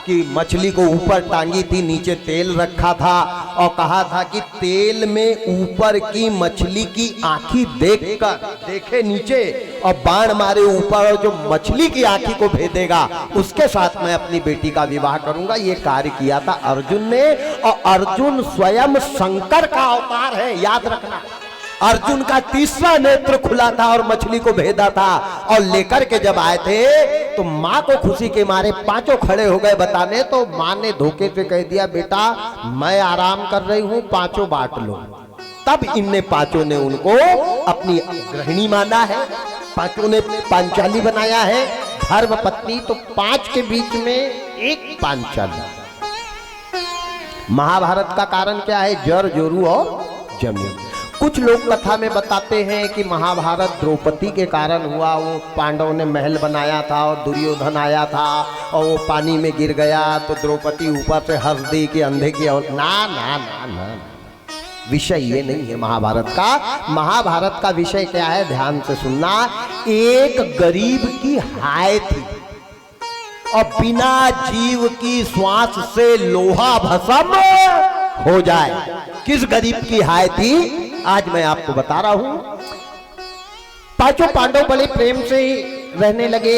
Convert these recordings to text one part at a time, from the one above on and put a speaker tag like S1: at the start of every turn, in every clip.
S1: कि मछली को ऊपर टांगी थी, नीचे तेल रखा था और कहा था कि तेल में ऊपर की मछली की आंखी देखकर देखे नीचे और बाण मारे ऊपर, और जो मछली की आंखी को भेदेगा उसके साथ मैं अपनी बेटी का विवाह करूंगा। ये कार्य किया था अर्जुन ने। और अर्जुन स्वयं शंकर का अवतार है, याद रखना। अर्जुन का तीसरा नेत्र खुला था और मछली को भेदा था, और लेकर के जब आए थे तो माँ को खुशी के मारे पांचों खड़े हो गए बताने। तो माँ ने धोखे से कह दिया, बेटा मैं आराम कर रही हूं, पांचों बांट लो। तब इनने पांचों ने उनको अपनी गृहिणी माना है, पांचों ने पांचाली बनाया है, धर्म पत्नी। तो पांच के बीच में एक पांचाली। महाभारत का कारण क्या है? जर जोरू और जमीन। कुछ लोग कथा में बताते हैं कि महाभारत द्रौपदी के कारण हुआ। वो पांडवों ने महल बनाया था और दुर्योधन आया था और वो पानी में गिर गया तो द्रौपदी ऊपर से हंस दी कि अंधे की और ना ना ना ना, विषय ये नहीं है महाभारत का। महाभारत का विषय क्या है? ध्यान से सुनना। एक गरीब की हाय थी और बिना जीव की श्वास से लोहा भस्म हो जाए। किस गरीब की हाय थी? आज मैं आपको बता रहा हूं। पांचों पांडव बड़े प्रेम से रहने लगे।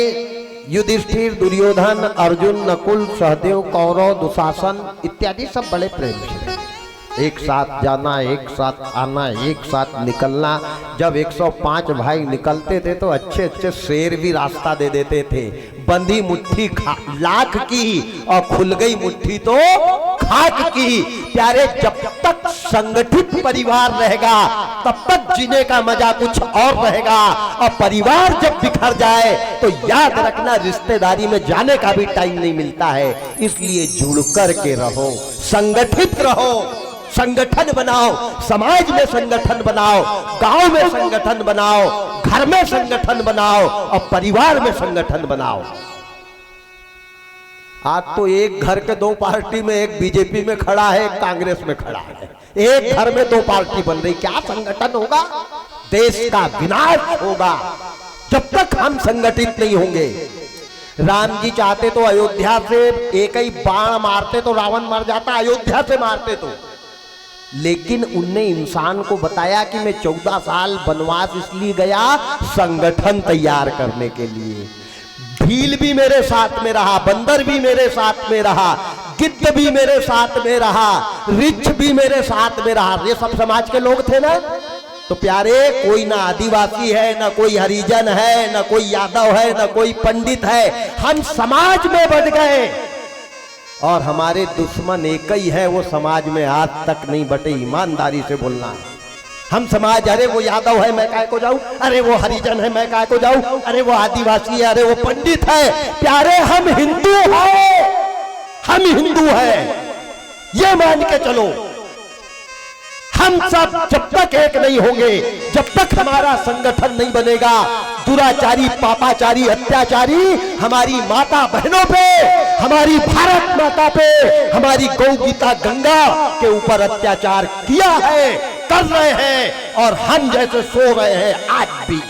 S1: युधिष्ठिर, दुर्योधन, अर्जुन, नकुल, सहदेव, कौरव, दुशासन इत्यादि सब बड़े प्रेम से। एक साथ जाना, एक साथ आना, एक साथ निकलना। जब 105 भाई निकलते थे तो अच्छे अच्छे शेर भी रास्ता दे देते थे। बंधी मुट्ठी लाख की और खुल गई मुट्ठी तो खाक की। प्यारे, जब तक संगठित परिवार रहेगा तब तक जीने का मजा कुछ और रहेगा, और परिवार जब बिखर जाए तो याद रखना रिश्तेदारी में जाने का भी टाइम नहीं मिलता है। इसलिए जुड़ कर के रहो, संगठित रहो, संगठन बनाओ, समाज में संगठन बनाओ, गांव में संगठन बनाओ, घर में संगठन बनाओ और परिवार में संगठन बनाओ। आज तो एक घर के दो पार्टी में, एक बीजेपी में खड़ा है, एक कांग्रेस में खड़ा है। एक घर में दो पार्टी बन रही, क्या संगठन होगा? देश का विनाश होगा जब तक हम संगठित नहीं होंगे। राम जी चाहते तो अयोध्या से एक ही बाण मारते तो रावण मर जाता, अयोध्या से मारते तो। लेकिन उनने इंसान को बताया कि मैं 14 साल वनवास इसलिए गया संगठन तैयार करने के लिए। भील भी मेरे साथ में रहा, बंदर भी मेरे साथ में रहा, गिद्ध भी मेरे साथ में रहा, रिछ भी मेरे साथ में रहा। ये सब समाज के लोग थे ना। तो प्यारे, कोई ना आदिवासी है, ना कोई हरिजन है, ना कोई यादव है, ना कोई पंडित है। हम समाज में बढ़ गए और हमारे दुश्मन एक ही है, वो समाज में आज तक नहीं बटे। ईमानदारी से बोलना है। हम समाज, अरे वो यादव है मैं काहे को जाऊं, अरे वो हरिजन है मैं काहे को जाऊं, अरे वो आदिवासी है, अरे वो पंडित है। प्यारे, हम हिंदू हैं, हम हिंदू हैं, ये मान के चलो। हम सब जब तक एक नहीं होंगे, जब तक हमारा संगठन नहीं बनेगा, दुराचारी, पापाचारी, अत्याचारी हमारी माता बहनों पे, हमारी भारत माता पे, हमारी गौ गीता गंगा के ऊपर अत्याचार किया है, कर रहे हैं, और हम जैसे सो रहे हैं आज भी।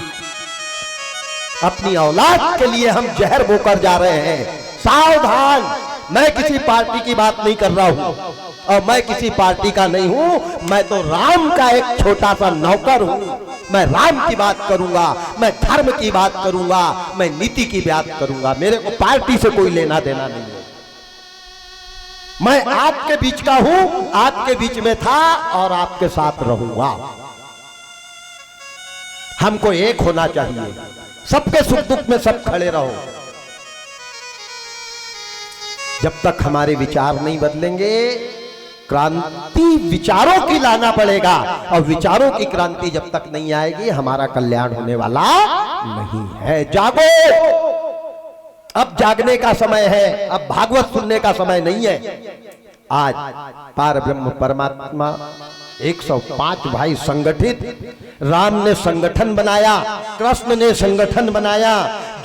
S1: अपनी औलाद के लिए हम जहर बोकर जा रहे हैं। सावधान। मैं किसी पार्टी की बात नहीं कर रहा हूं और मैं किसी पार्टी का नहीं हूं। मैं तो राम का एक छोटा सा नौकर हूं। मैं राम की बात करूंगा, मैं धर्म की बात करूंगा, मैं नीति की बात करूंगा। मेरे को पार्टी से कोई लेना देना नहीं है। मैं आपके बीच का हूं, आपके बीच में था और आपके साथ रहूंगा। हमको एक होना चाहिए, सबके सुख दुख में सब खड़े रहो। जब तक हमारे विचार नहीं बदलेंगे, क्रांति विचारों की लाना पड़ेगा, और विचारों की क्रांति जब तक नहीं आएगी हमारा कल्याण होने वाला नहीं है। जागो, अब जागने का समय है, अब भागवत सुनने का समय नहीं है। आज पार ब्रह्म परमात्मा 105 भाई संगठित, राम ने संगठन बनाया, कृष्ण ने संगठन बनाया,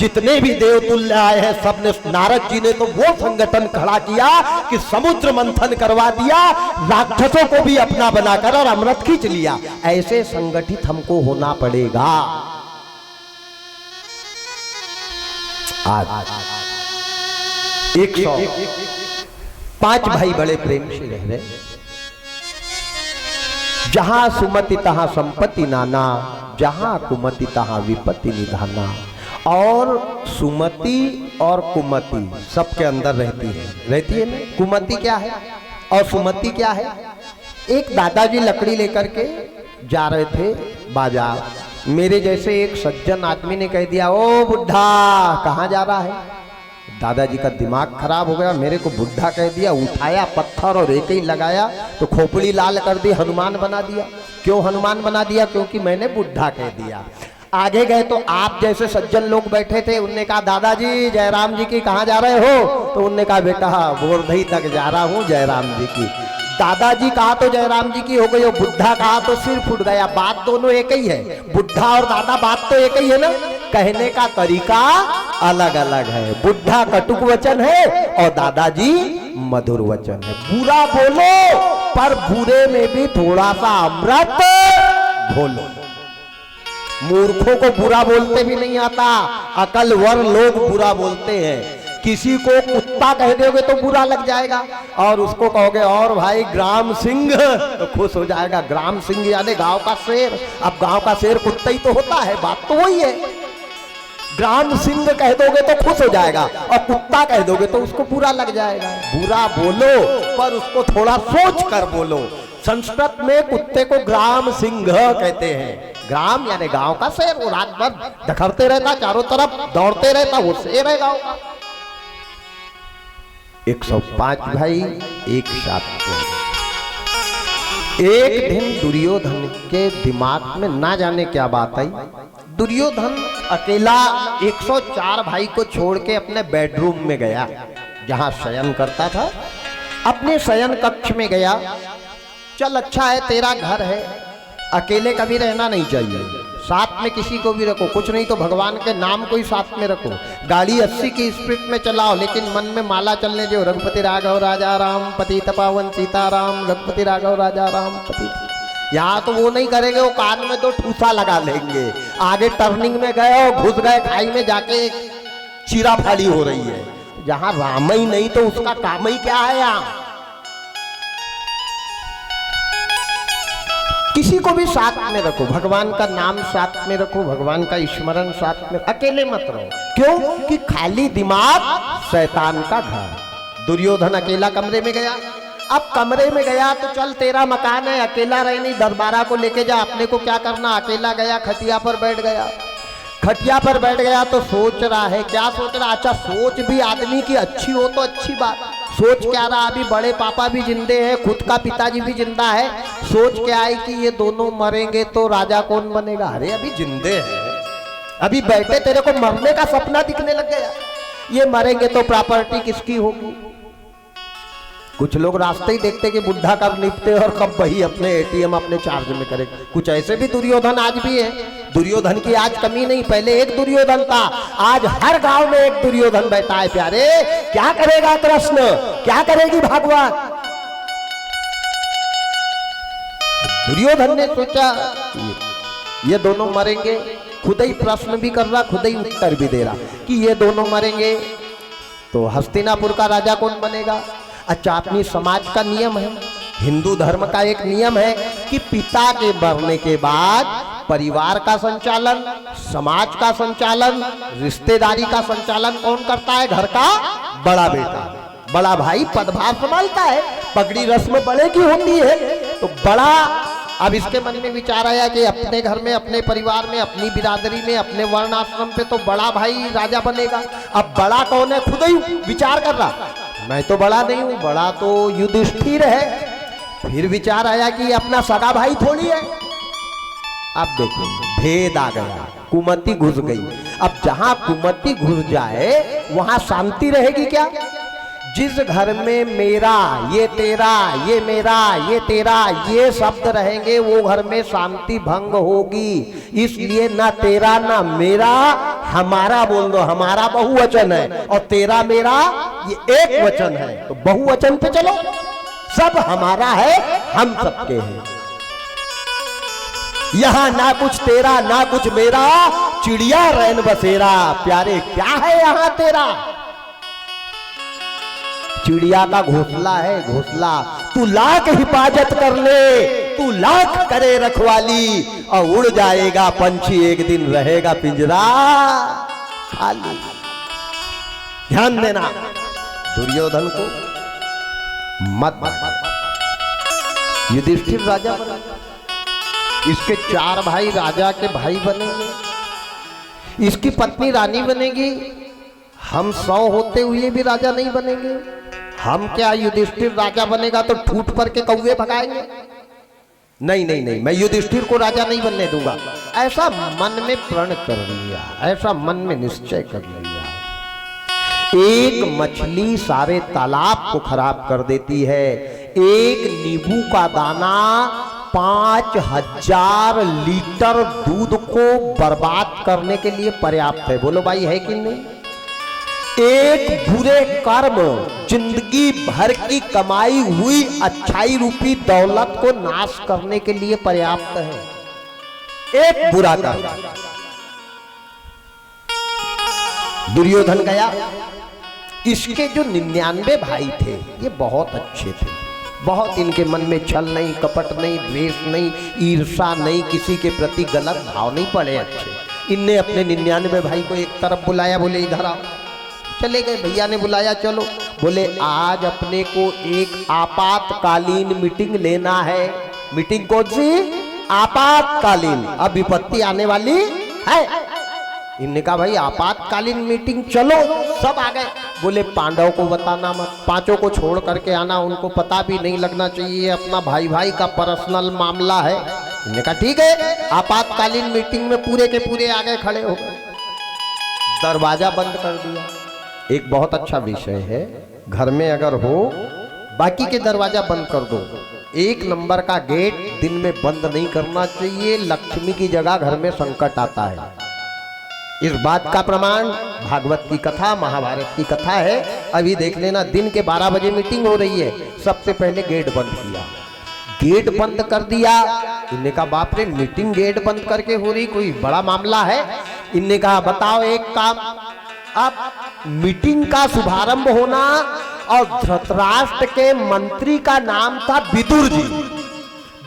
S1: जितने भी देवतुल्य आए हैं सबने, नारद जी ने तो वो संगठन खड़ा किया कि समुद्र मंथन करवा दिया, राक्षसों को भी अपना बनाकर और अमृत खींच लिया। ऐसे संगठित हमको होना पड़ेगा। आज 105 भाई बड़े प्रेम से रह रहे। जहां सुमति तहां संपत्ति नाना, जहां कुमति तहां विपत्ति निधाना। और सुमति और कुमति सबके अंदर रहती है ना। कुमति क्या है और सुमति क्या है? एक दादाजी लकड़ी लेकर के जा रहे थे बाजार। मेरे जैसे एक सज्जन आदमी ने कह दिया, ओ बुढ़ा कहाँ जा रहा है? दादाजी का दिमाग खराब हो गया, मेरे को बुढ़ा कह दिया। उठाया पत्थर और एक ही लगाया तो खोपड़ी लाल कर दी, हनुमान बना दिया। क्यों हनुमान बना दिया? क्योंकि मैंने बुढ़ा कह दिया। आगे गए तो आप जैसे सज्जन लोग बैठे थे, उनने कहा दादाजी जयराम जी की कहाँ जा रहे हो? तो उनने कहा बेटा बोरधई तक जा रहा हूँ जयराम जी की। दादाजी कहा तो जयराम जी की हो गई, और बुढ़ा कहा तो सिर फूट गया। बात दोनों एक ही है, बुढ़ा और दादा बात तो एक ही है ना, कहने का तरीका अलग अलग है। बुढ़ा कटुक वचन है और दादाजी मधुर वचन है। बुरा बोलो पर बुरे में भी थोड़ा सा अमृत घोलो। मूर्खों को बुरा बोलते भी नहीं आता, अकलवर लोग बुरा बोलते हैं। किसी को कुत्ता कह दोगे तो बुरा लग जाएगा, और उसको कहोगे और भाई ग्राम सिंह तो खुश हो जाएगा। ग्राम सिंह यानी गांव का शेर। अब गांव का शेर कुत्ता ही तो होता है, बात तो वही है। ग्राम सिंह कह दोगे तो खुश हो जाएगा, और कुत्ता कह दोगे तो उसको बुरा लग जाएगा। बुरा बोलो पर उसको थोड़ा सोच कर बोलो। संस्कृत में कुत्ते को ग्राम सिंह कहते हैं। ग्राम यानी गांव का शेर, वो रात भर दखड़ते रहता, चारों तरफ दौड़ते रहता, वो शेर है गांव का। 105 भाई एक साथ थे। एक दिन दुर्योधन के दिमाग में ना जाने क्या बात आई। दुर्योधन अकेला 104 भाई को छोड़ के अपने बेडरूम में गया, जहां शयन करता था। अपने शयन कक्ष में गया। चल अच्छा है तेरा घर है, अकेले कभी रहना नहीं चाहिए, साथ में किसी को भी रखो, कुछ नहीं तो भगवान के नाम को ही साथ में रखो। गाड़ी 80 की स्पीड में चलाओ, लेकिन मन में माला चलने जो रघुपति राघव राजा राम पतित पावन सीताराम, रघुपति राघव राजा राम पतित। यहाँ तो वो नहीं करेंगे, वो कान में 2 ठूसा लगा लेंगे। आगे टर्निंग में गए और घुस गए खाई में, जाके चीरा फाड़ी हो रही है। जहाँ राम ही नहीं तो उसका काम ही क्या है? यहाँ किसी को भी साथ में रखो, भगवान का नाम साथ में रखो, भगवान का स्मरण साथ में, अकेले मत रहो। क्यों? कि खाली दिमाग शैतान का घर। दुर्योधन अकेला कमरे में गया। अब कमरे में गया तो चल तेरा मकान है, अकेला रह नहीं, दरबारा को लेके जा, अपने को क्या करना। अकेला गया, खटिया पर बैठ गया। खटिया पर बैठ गया तो सोच रहा है। क्या सोच रहा? अच्छा, सोच भी आदमी की अच्छी हो तो अच्छी बात। सोच क्या रहा? अभी बड़े पापा भी जिंदे हैं, खुद का पिताजी भी जिंदा है। सोच क्या है कि ये दोनों मरेंगे तो राजा कौन बनेगा? अरे अभी जिंदे हैं, अभी बैठे, तेरे को मरने का सपना दिखने लग गया। ये मरेंगे तो प्रॉपर्टी किसकी होगी? कुछ लोग रास्ते ही देखते कि बुढ़ा कब निपटे और कब वही अपने एटीएम अपने चार्ज में करे। कुछ ऐसे भी दुर्योधन आज भी है। दुर्योधन की आज कमी नहीं, पहले एक दुर्योधन था, आज हर गांव में एक दुर्योधन बैठा है। प्यारे, क्या करेगा कृष्ण, क्या करेगी भागवत? दुर्योधन ने सोचा ये दोनों मरेंगे, खुद ही प्रश्न भी कर रहा, खुद ही उत्तर भी दे रहा कि ये दोनों मरेंगे तो हस्तिनापुर का राजा कौन बनेगा? अच्छा, अपनी समाज का नियम है, हिंदू धर्म का एक नियम है कि पिता के मरने के बाद परिवार का संचालन, समाज का संचालन, रिश्तेदारी का संचालन कौन करता है? घर का बड़ा बेटा, बड़ा भाई पदभार संभालता है। पगड़ी रस्म बड़े की होती है, तो बड़ा। अब इसके मन में विचार आया कि अपने घर में, अपने परिवार में, अपनी बिरादरी में, अपने वर्ण आश्रम पे तो बड़ा भाई राजा बनेगा। अब बड़ा कौन है? खुद ही विचार कर रहा, मैं तो बड़ा नहीं हूं, बड़ा तो युधिष्ठिर है। फिर विचार आया कि अपना सगा भाई थोड़ी है। अब देखो भेद आ गया, कुमति घुस गई। अब जहां कुमति घुस जाए वहां शांति रहेगी क्या? जिस घर में मेरा, ये तेरा, ये मेरा, ये तेरा, ये शब्द रहेंगे, वो घर में शांति भंग होगी। इसलिए ना तेरा ना मेरा, हमारा बोल दो। हमारा बहुवचन है और तेरा मेरा ये एक वचन है, तो बहुवचन पे चलो। सब हमारा है, हम सबके हैं। यहां ना कुछ तेरा ना कुछ मेरा, चिड़िया रैन बसेरा। प्यारे, क्या है यहां तेरा? चिड़िया का घोंसला है, घोंसला। तू लाख हिफाजत कर ले, तू लाख करे रखवाली, और उड़ जाएगा पंछी, एक दिन रहेगा पिंजरा खाली। ध्यान देना, दुर्योधन को मत मार। युधिष्ठिर राजा बना, इसके 4 भाई राजा के भाई बनेंगे, इसकी पत्नी रानी बनेगी। हम 100 होते हुए भी राजा नहीं बनेंगे। हम क्या, युधिष्ठिर राजा बनेगा तो ठूठ पर के कौवे भगाएंगे? नहीं नहीं नहीं, मैं युधिष्ठिर को राजा नहीं बनने दूंगा। ऐसा मन में प्रण कर लिया, ऐसा मन में निश्चय कर लिया। एक मछली सारे तालाब को खराब कर देती है, एक नींबू का दाना 5000 लीटर दूध को बर्बाद करने के लिए पर्याप्त है। बोलो भाई, है कि नहीं? एक बुरे कर्म जिंदगी भर की कमाई हुई अच्छाई रूपी दौलत को नाश करने के लिए पर्याप्त है। एक बुरा कर्म। दुर्योधन गया, इसके जो 99 भाई थे ये बहुत अच्छे थे, बहुत इनके मन में छल नहीं, कपट नहीं, द्वेष नहीं, ईर्षा नहीं, किसी के प्रति गलत भाव नहीं, पड़े अच्छे। इनने अपने 99 भाई को एक तरफ बुलाया, बोले इधर आओ। चले गए, भैया ने बुलाया, चलो। बोले आज अपने को एक आपातकालीन मीटिंग लेना है। मीटिंग कौन सी? आपातकालीन, अब विपत्ति आने वाली है। इनने कहा भाई आपातकालीन मीटिंग, चलो। सब आ गए। बोले पांडव को बताना मत, 5 को छोड़ करके आना, उनको पता भी नहीं लगना चाहिए, अपना भाई भाई का पर्सनल मामला है। इनने कहा ठीक है। आपातकालीन मीटिंग में पूरे के पूरे आगे खड़े हो गए, दरवाजा बंद कर दिया। एक बहुत अच्छा विषय है, घर में अगर हो बाकी के दरवाजा बंद कर दो, 1 नंबर का गेट दिन में बंद नहीं करना चाहिए। लक्ष्मी की जगह घर में संकट आता है। इस बात का प्रमाण भागवत की कथा, महाभारत की कथा है। अभी देख लेना, दिन के 12 बजे मीटिंग हो रही है, सबसे पहले गेट बंद किया, गेट बंद कर दिया। इनने कहा बाप रे, मीटिंग गेट बंद करके हो रही, कोई बड़ा मामला है? इनने कहा बताओ एक काम, अब मीटिंग का शुभारंभ होना, और धृतराष्ट्र के मंत्री का नाम था विदुर जी।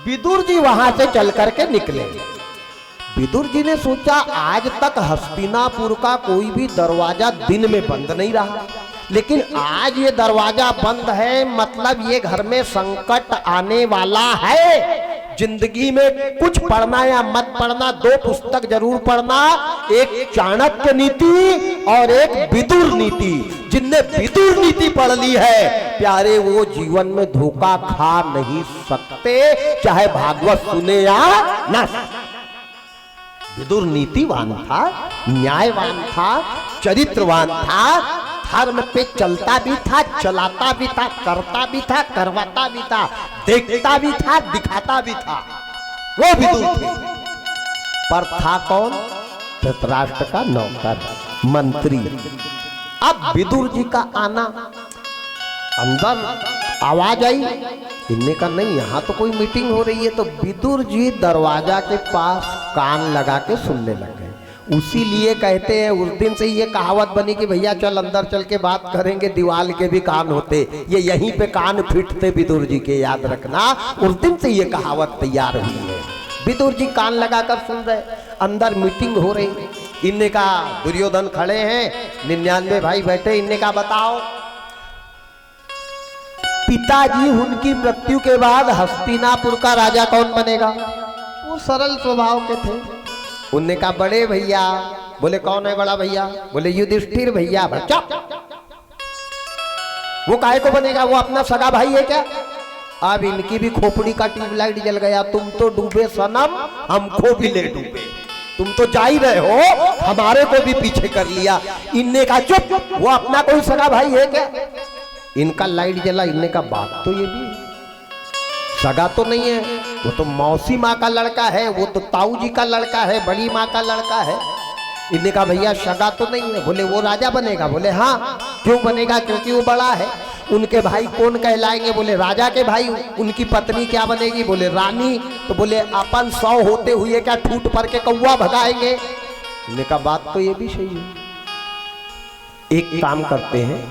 S1: विदुर जी वहां से चल करके निकले। विदुर जी ने सोचा आज तक हस्तिनापुर का कोई भी दरवाजा दिन में बंद नहीं रहा, लेकिन आज ये दरवाजा बंद है, मतलब ये घर में संकट आने वाला है। जिंदगी में कुछ पढ़ना या मत पढ़ना, 2 पुस्तक जरूर पढ़ना, एक चाणक्य नीति और एक विदुर नीति। जिनने विदुर नीति पढ़ ली है प्यारे, वो जीवन में धोखा खा नहीं सकते, चाहे भागवत सुने या ना। विदुर नीतिवान था, न्यायवान था, चरित्रवान था, धर्म पे चलता भी था, चलाता भी था, करता भी था, करवाता भी था, देखता भी था, दिखाता भी था। वो विदुर थे। पर था कौन? धृतराष्ट्र का नौकर, मंत्री। अब विदुर जी का आना, अंदर आवाज आई, इनने कहा नहीं यहाँ तो कोई मीटिंग हो रही है। तो विदुर जी दरवाजा के पास कान लगा के सुनने लगे। उसी लिए कहते हैं, उस दिन से ये कहावत बनी कि भैया चल अंदर चल के बात करेंगे, दीवाल के भी कान होते। ये यहीं पे कान फिटते विदुर जी के, याद रखना। उस दिन से ये कहावत तैयार हुई है। विदुर जी कान लगाकर सुन रहे, अंदर मीटिंग हो रही। इनने कहा, दुर्योधन खड़े हैं, 99 भाई बैठे। इनने कहा बताओ, पिताजी उनकी मृत्यु के बाद हस्तिनापुर का राजा कौन बनेगा? वो सरल स्वभाव के थे। उनने कहा बड़े भैया। बोले कौन है बड़ा भैया? बोले युधिष्ठिर भैया। चुप, वो काहे को बनेगा? वो अपना सगा भाई है क्या? अब इनकी भी खोपड़ी का ट्यूबलाइट जल गया। तुम तो डूबे सनम, हमको भी ले डूबे। तुम तो जा ही रहे हो, हमारे को भी पीछे कर लिया। इनने कहा चुप, वो अपना कोई सगा भाई है क्या? इनका लाइट जला। इनने का बात तो ये भी सगा तो नहीं है, वो तो मौसी माँ का लड़का है, वो तो ताऊ जी का लड़का है, बड़ी माँ का लड़का है। इनने कहा भैया सगा तो नहीं है। बोले वो राजा बनेगा। बोले हाँ, क्यों बनेगा? क्योंकि वो बड़ा है। उनके भाई कौन कहलाएंगे? बोले राजा के भाई। उनकी पत्नी क्या बनेगी? बोले रानी। तो बोले अपन 100 होते हुए क्या ठूठ पर के कौवा भगाएंगे? इनने कहा बात तो ये भी सही है। एक काम करते हैं,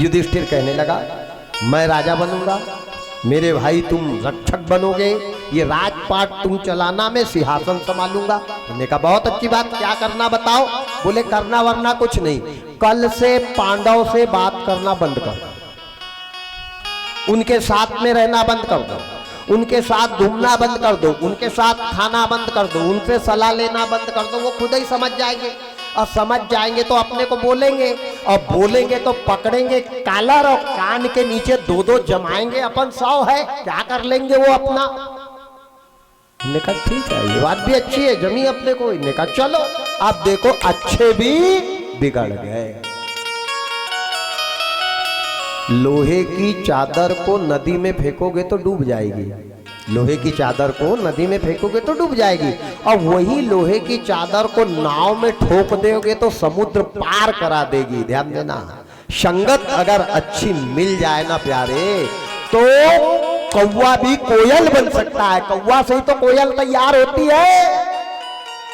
S1: युधिष्ठिर कहने लगा मैं राजा बनूंगा, मेरे भाई तुम रक्षक बनोगे, ये राजपाट तुम चलाना, मैं सिंहासन संभालूंगा। उन्होंने कहा बहुत अच्छी बात, क्या करना बताओ। बोले करना वरना कुछ नहीं, कल से पांडव से बात करना बंद कर दो, उनके साथ में रहना बंद कर दो, उनके साथ घूमना बंद कर दो, उनके साथ खाना बंद कर दो, उनसे सलाह लेना बंद कर दो। वो खुद ही समझ जाएंगे, और समझ जाएंगे तो अपने को बोलेंगे, और बोलेंगे तो पकड़ेंगे कालर और कान के नीचे दो दो जमाएंगे, अपन 100 है, क्या कर लेंगे वो अपना। इन्होंने कहा ठीक है, ये बात भी अच्छी है, जमी अपने को। इन्होंने कहा चलो। अब देखो अच्छे भी बिगड़ गए। लोहे की चादर को नदी में फेंकोगे तो डूब जाएगी, लोहे की चादर को नदी में फेंकोगे तो डूब जाएगी, और वही लोहे की चादर को नाव में ठोक दोगे तो समुद्र पार करा देगी। ध्यान देना, संगत अगर अच्छी मिल जाए ना प्यारे, तो कौवा भी कोयल बन सकता है। कौवा से ही तो कोयल तैयार होती है।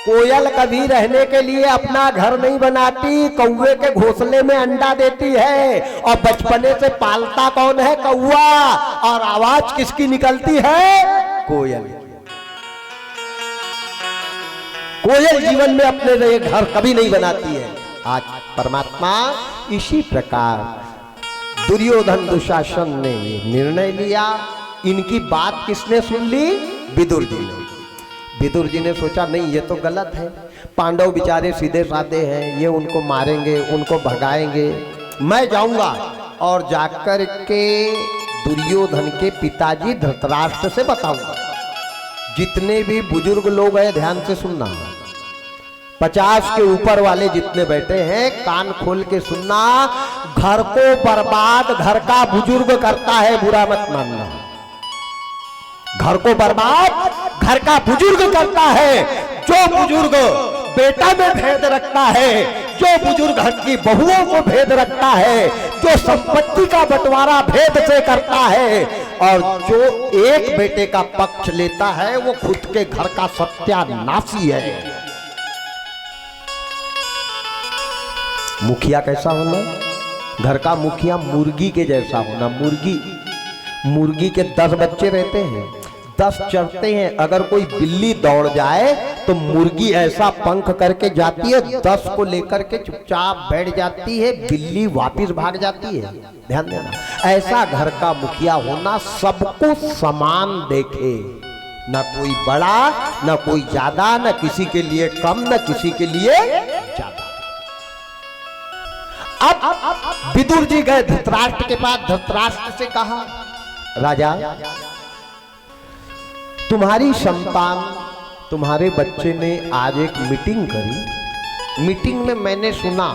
S1: कोयल कभी रहने के लिए अपना घर नहीं बनाती, कौवे के घोंसले में अंडा देती है, और बचपने से पालता कौन है? कौवा। और आवाज किसकी निकलती है? कोयल। कोयल जीवन में अपने लिए घर कभी नहीं बनाती है। आज परमात्मा इसी प्रकार दुर्योधन दुशासन ने निर्णय लिया। इनकी बात किसने सुन ली? विदुर जी ने। विदुर जी ने सोचा नहीं ये तो गलत है, पांडव बेचारे सीधे साधे हैं, ये उनको मारेंगे, उनको भगाएंगे, मैं जाऊंगा और जाकर के दुर्योधन के पिताजी धृतराष्ट्र से बताऊंगा। जितने भी बुजुर्ग लोग हैं ध्यान से सुनना, 50 के ऊपर वाले जितने बैठे हैं कान खोल के सुनना। घर को बर्बाद घर का बुजुर्ग करता है, बुरा मत मानना। घर को बर्बाद घर का बुजुर्ग करता है। जो बुजुर्ग बेटा में भेद रखता है, जो बुजुर्ग घर की बहुओं को भेद रखता है, जो संपत्ति का बंटवारा भेद से करता है, और जो एक बेटे का पक्ष लेता है, वो खुद के घर का सत्यानाशी है। मुखिया कैसा होना? घर का मुखिया मुर्गी के जैसा होना। मुर्गी के 10 बच्चे रहते हैं, 10 चढ़ते हैं। अगर कोई बिल्ली दौड़ जाए तो मुर्गी ऐसा पंख करके जाती है, 10 को लेकर के चुपचाप बैठ जाती है, बिल्ली वापस भाग जाती है। ध्यान देना, ऐसा घर का मुखिया होना, सबको समान देखे, ना कोई बड़ा ना कोई ज्यादा, ना किसी के लिए कम ना किसी के लिए ज्यादा। अब विदुर जी गए धृतराष्ट्र के पास। धृतराष्ट्र से कहा राजा, तुम्हारी संतान तुम्हारे बच्चे ने आज एक मीटिंग करी। मीटिंग में मैंने सुना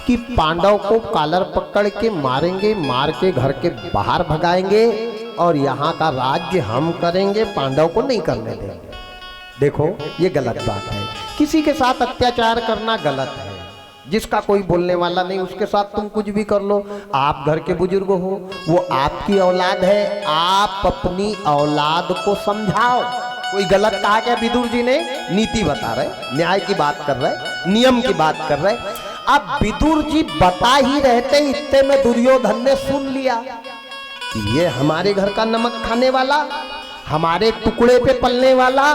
S1: कि पांडव को कालर पकड़ के मारेंगे, मार के घर के बाहर भगाएंगे, और यहाँ का राज्य हम करेंगे, पांडव को नहीं करने देंगे। देखो ये गलत बात है, किसी के साथ अत्याचार करना गलत है। जिसका कोई बोलने वाला नहीं उसके साथ तुम कुछ भी कर लो। आप घर के बुजुर्ग हो, वो आपकी औलाद है, आप अपनी औलाद को समझाओ। कोई गलत कहा क्या? विदुर जी ने नीति बता रहे, न्याय की बात कर रहे, नियम की बात कर रहे। अब विदुर जी बता ही रहते, इतने में दुर्योधन ने सुन लिया कि ये हमारे घर का नमक खाने वाला, हमारे टुकड़े पे पलने वाला,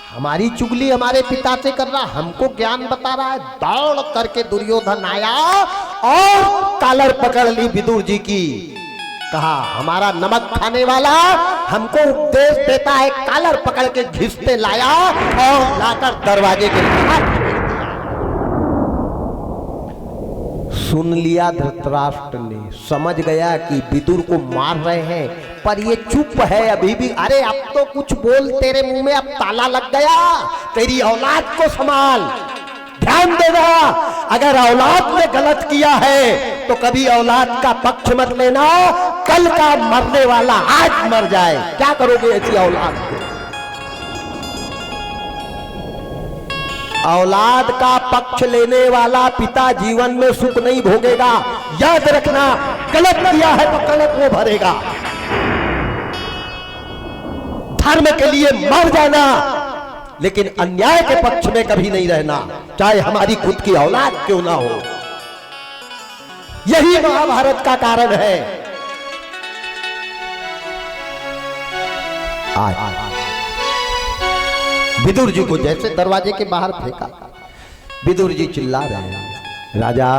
S1: हमारी चुगली हमारे पिता से कर रहा, हमको ज्ञान बता रहा है। दौड़ करके दुर्योधन आया और कालर पकड़ ली विदुर जी की। कहा हमारा नमक खाने वाला हमको उपदेश देता है, कालर पकड़ के घिसते लाया और लाकर दरवाजे के बाहर। सुन लिया धृतराष्ट्र ने, समझ गया कि विदुर को मार रहे हैं, पर ये चुप है अभी भी। अरे अब तो कुछ बोल, तेरे मुंह में अब ताला लग गया, तेरी औलाद को संभाल, ध्यान देना। अगर औलाद ने गलत किया है तो कभी औलाद का पक्ष मत लेना, कल का मरने वाला आज मर जाए, क्या करोगे ऐसी औलाद को? औलाद का पक्ष लेने वाला पिता जीवन में सुख नहीं भोगेगा। याद रखना, गलत किया है तो गलत वो भरेगा। धर्म के लिए मर जाना, लेकिन अन्याय के पक्ष में कभी नहीं रहना, चाहे हमारी खुद की औलाद क्यों ना हो। यही महाभारत का कारण है। विदुर जी को जैसे दरवाजे के बाहर फेंका, विदुर जी चिल्ला रहे हैं, राजा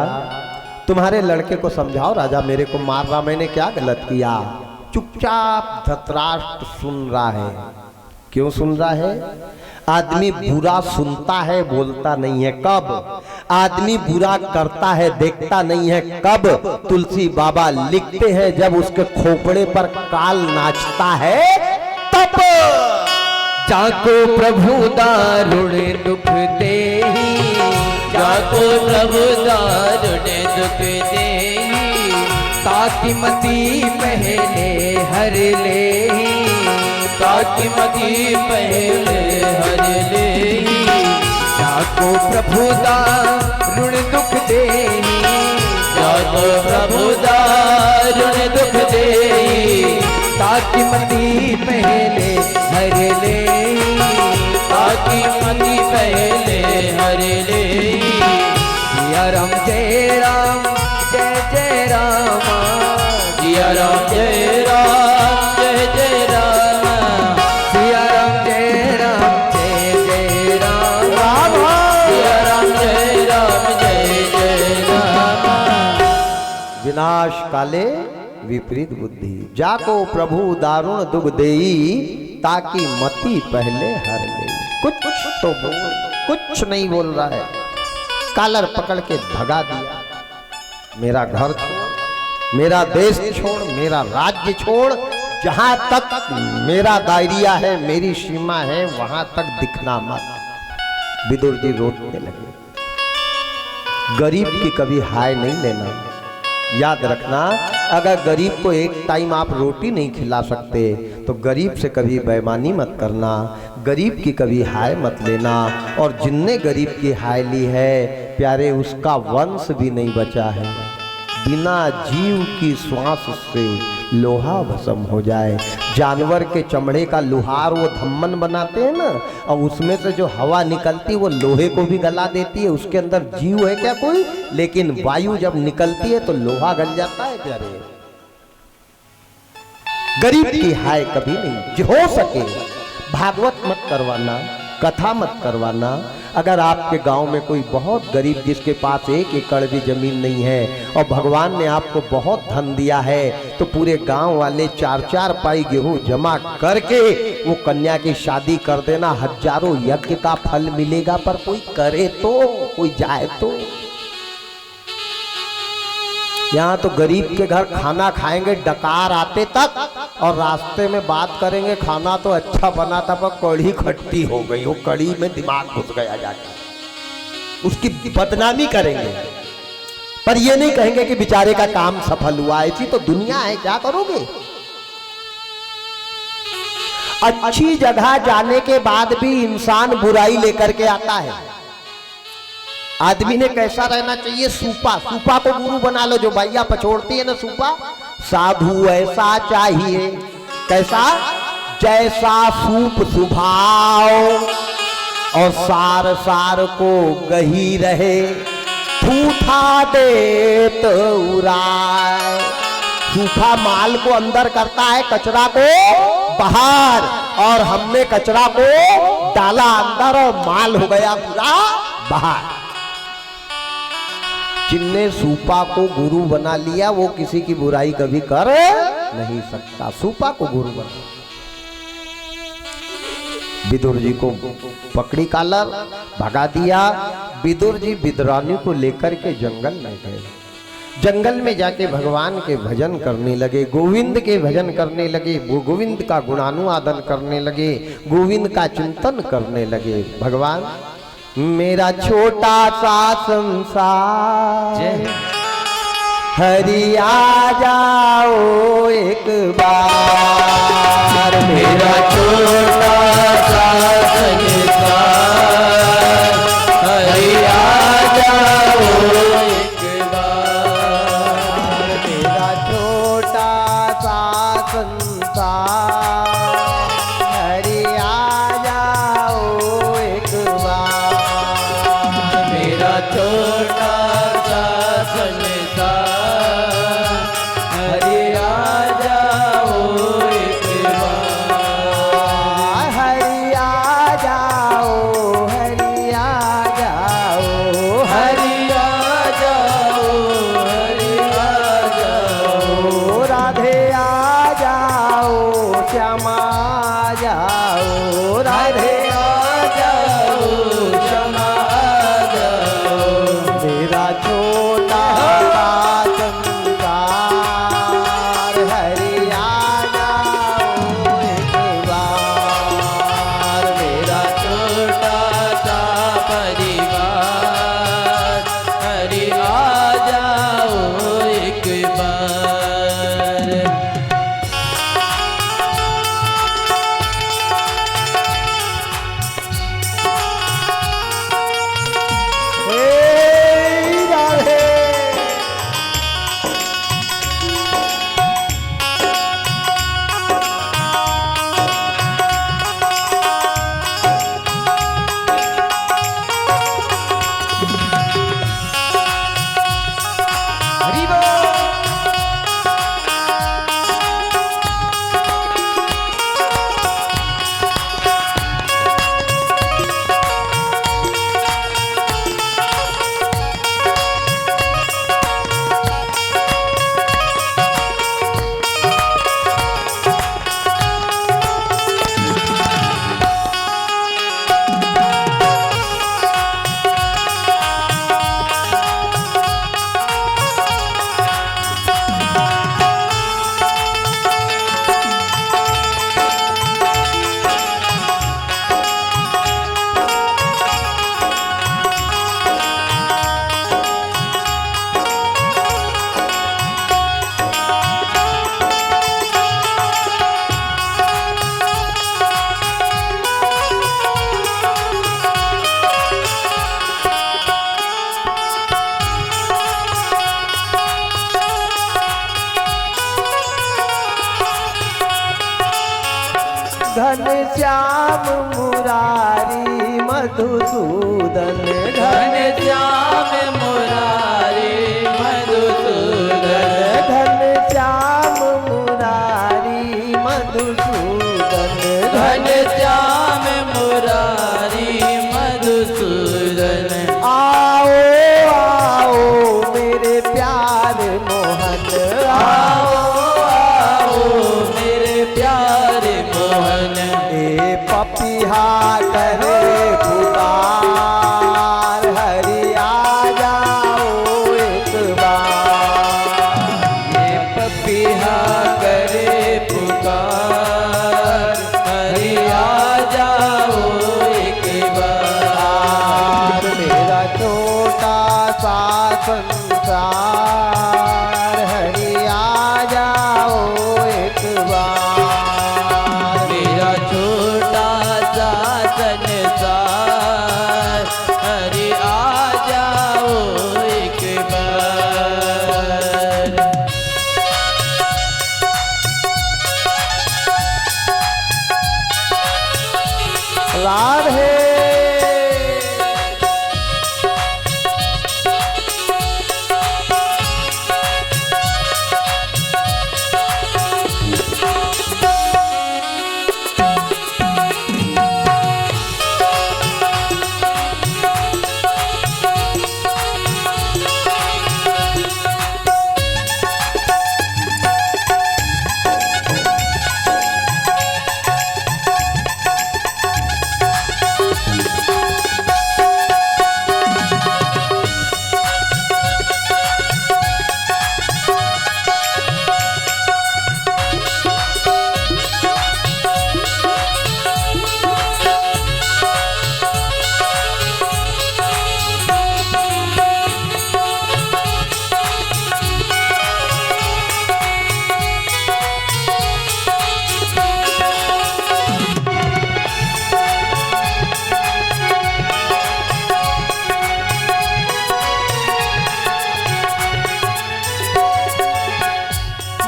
S1: तुम्हारे लड़के को समझाओ, राजा मेरे को मार रहा, मैंने क्या गलत किया। चुपचाप धृतराष्ट्र सुन रहा है। क्यों सुन रहा है? आदमी बुरा सुनता है, बोलता नहीं है। कब? आदमी बुरा करता है, देखता नहीं है। कब? तुलसी बाबा लिखते हैं जब उसके खोपड़े पर काल नाचता है तब।
S2: जाको प्रभु दारुण दुख देहि, जाको प्रभु दारुण दुख देहि, ताकि मति पहले हर लेहि, ताकि मति पहले हर लेहि। जाको प्रभु दारुण दुख देहि, जाको प्रभु दारुण दुख देहि, ताकि मति पहले हर ले, ताकि मति पहले हर ले। जिया राम जय राम, जय जय राम, जिया राम जय राम, जय जय राम, जिया राम जय राम, जय जय राम, जिया राम जय राम, जय जय राम।
S1: विनाश काले विपरीत बुद्धि, जाको प्रभु दारुण दुख देई, ताकि मति पहले हर ले। कुछ तो बोल, कुछ नहीं बोल रहा है। कॉलर पकड़ के भगा दिया। मेरा घर छोड़, मेरा देश छोड़, मेरा राज्य छोड़, जहां तक मेरा दायरिया है, मेरी सीमा है, वहां तक दिखना मत। विदुर जी रोने लगे। गरीब की कभी हाय नहीं लेना। याद रखना, अगर गरीब को एक टाइम आप रोटी नहीं खिला सकते तो गरीब से कभी बेईमानी मत करना, गरीब की कभी हाय मत लेना। और जिनने गरीब की हाय ली है प्यारे, उसका वंश भी नहीं बचा है। बिना जीव की श्वास से लोहा भस्म हो जाए। जानवर के चमड़े का लोहार वो धम्मन बनाते हैं ना, और उसमें से जो हवा निकलती वो लोहे को भी गला देती है। उसके अंदर जीव है क्या कोई? लेकिन वायु जब निकलती है तो लोहा गल जाता है प्यारे। गरीब की हाय कभी नहीं। जो हो सके भागवत मत करवाना, कथा मत करवाना। अगर आपके गांव में कोई बहुत गरीब जिसके पास 1 एकड़ भी जमीन नहीं है और भगवान ने आपको बहुत धन दिया है, तो पूरे गांव वाले 4-4 पाई गेहूं जमा करके वो कन्या की शादी कर देना। हजारों यज्ञ का फल मिलेगा। पर कोई करे तो, कोई जाए तो। यहाँ तो गरीब के घर खाना खाएंगे डकार आते तक, और रास्ते में बात करेंगे खाना तो अच्छा बना था पर कड़ी खट्टी हो गई। वो कड़ी में दिमाग घुस गया जाके, उसकी बदनामी करेंगे। पर ये नहीं कहेंगे कि बेचारे का काम सफल हुआ। ऐसी तो दुनिया है, क्या करोगे? अच्छी जगह जाने के बाद भी इंसान बुराई लेकर के आता है। आदमी ने कैसा रहना चाहिए? सूपा, सूपा को गुरु बना लो। जो भैया पछोड़ती है ना सूपा, साधु ऐसा चाहिए। कैसा? जैसा सूप स्वभाव और सार सार को गही रहे, ठूठा दे तो उड़ाए। सूखा माल को अंदर करता है, कचरा को बाहर, और हमने कचरा को डाला अंदर और माल हो गया पूरा बाहर। जिनने सूपा को गुरु बना लिया वो किसी की बुराई कभी कर नहीं सकता। सूपा को गुरु बना। विदुर जी को पकड़ी कॉलर, भगा दिया। विदुर जी विद्रानी को लेकर के जंगल में गए। जंगल में जाके भगवान के भजन करने लगे, गोविंद के भजन करने लगे, गोविंद का गुणानुवादन करने लगे, गोविंद का चिंतन करने लगे। भगवान मेरा छोटा सा संसार, हरि आ जाओ एक बार।
S2: मेरा छोटा सा संसार, हरि आ जाओ एक बार।
S1: मेरा छोटा सा संसार, हरि आ जाओ एक बार।
S2: मेरा छोटा सा संसार,
S1: घन श्याम मुरारी मधुसूदन
S2: घन श्याम मुरारी मधुसूदन
S1: घन श्याम मुरारी मधुसूदन
S2: घन श्याम मुरारी मधुसूदन
S1: आओ आओ मेरे प्यार मोहन
S2: आओ आओ मेरे प्यारे मोहन
S1: ए पपिहा करे पुकार हरि आ जाओ एक बार
S2: ये पपीहा करे पुकार हरि आ जाओ एक बार
S1: मेरा छोटा सा संसार हरि आ जाओ एक बार
S2: मेरा छोटा सा संसार हरि आ जाओ एक बार
S1: राधे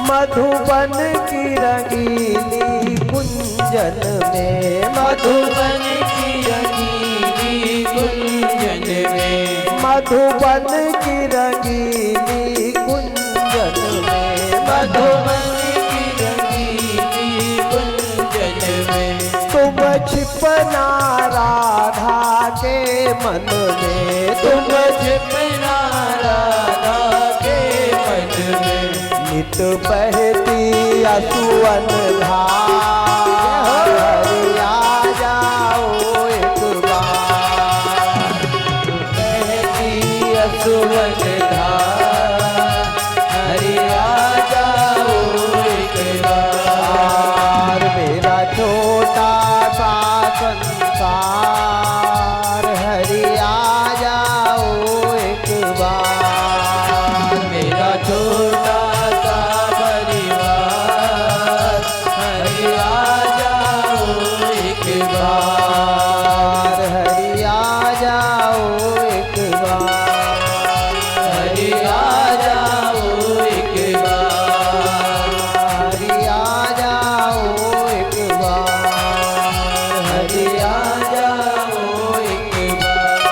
S1: मधुबन की रंगीली कुंजन में
S2: मधुबन की रंगीली गुंजन में
S1: मधुबन की रंगीली कुंजन में
S2: मधुबन की रंगीली गुंजन में
S1: तुम छिपना राधा के मन में
S2: तुम छिपना राधा के मन में
S1: नित बहती असुवन धार हरि आ जाओ एक बार
S2: बहती असुवन धार हरि आ जाओ एक बार
S1: मेरा छोटा सा संसार हरि आ जाओ एक बार
S2: मेरा छोटा सा परिवार हरि आ जाओ एक बार
S1: हरि आ जाओ एक बार
S2: हरि आ जाओ एक बार
S1: हरि आ जाओ एक बार
S2: हरि आ जाओ एक बार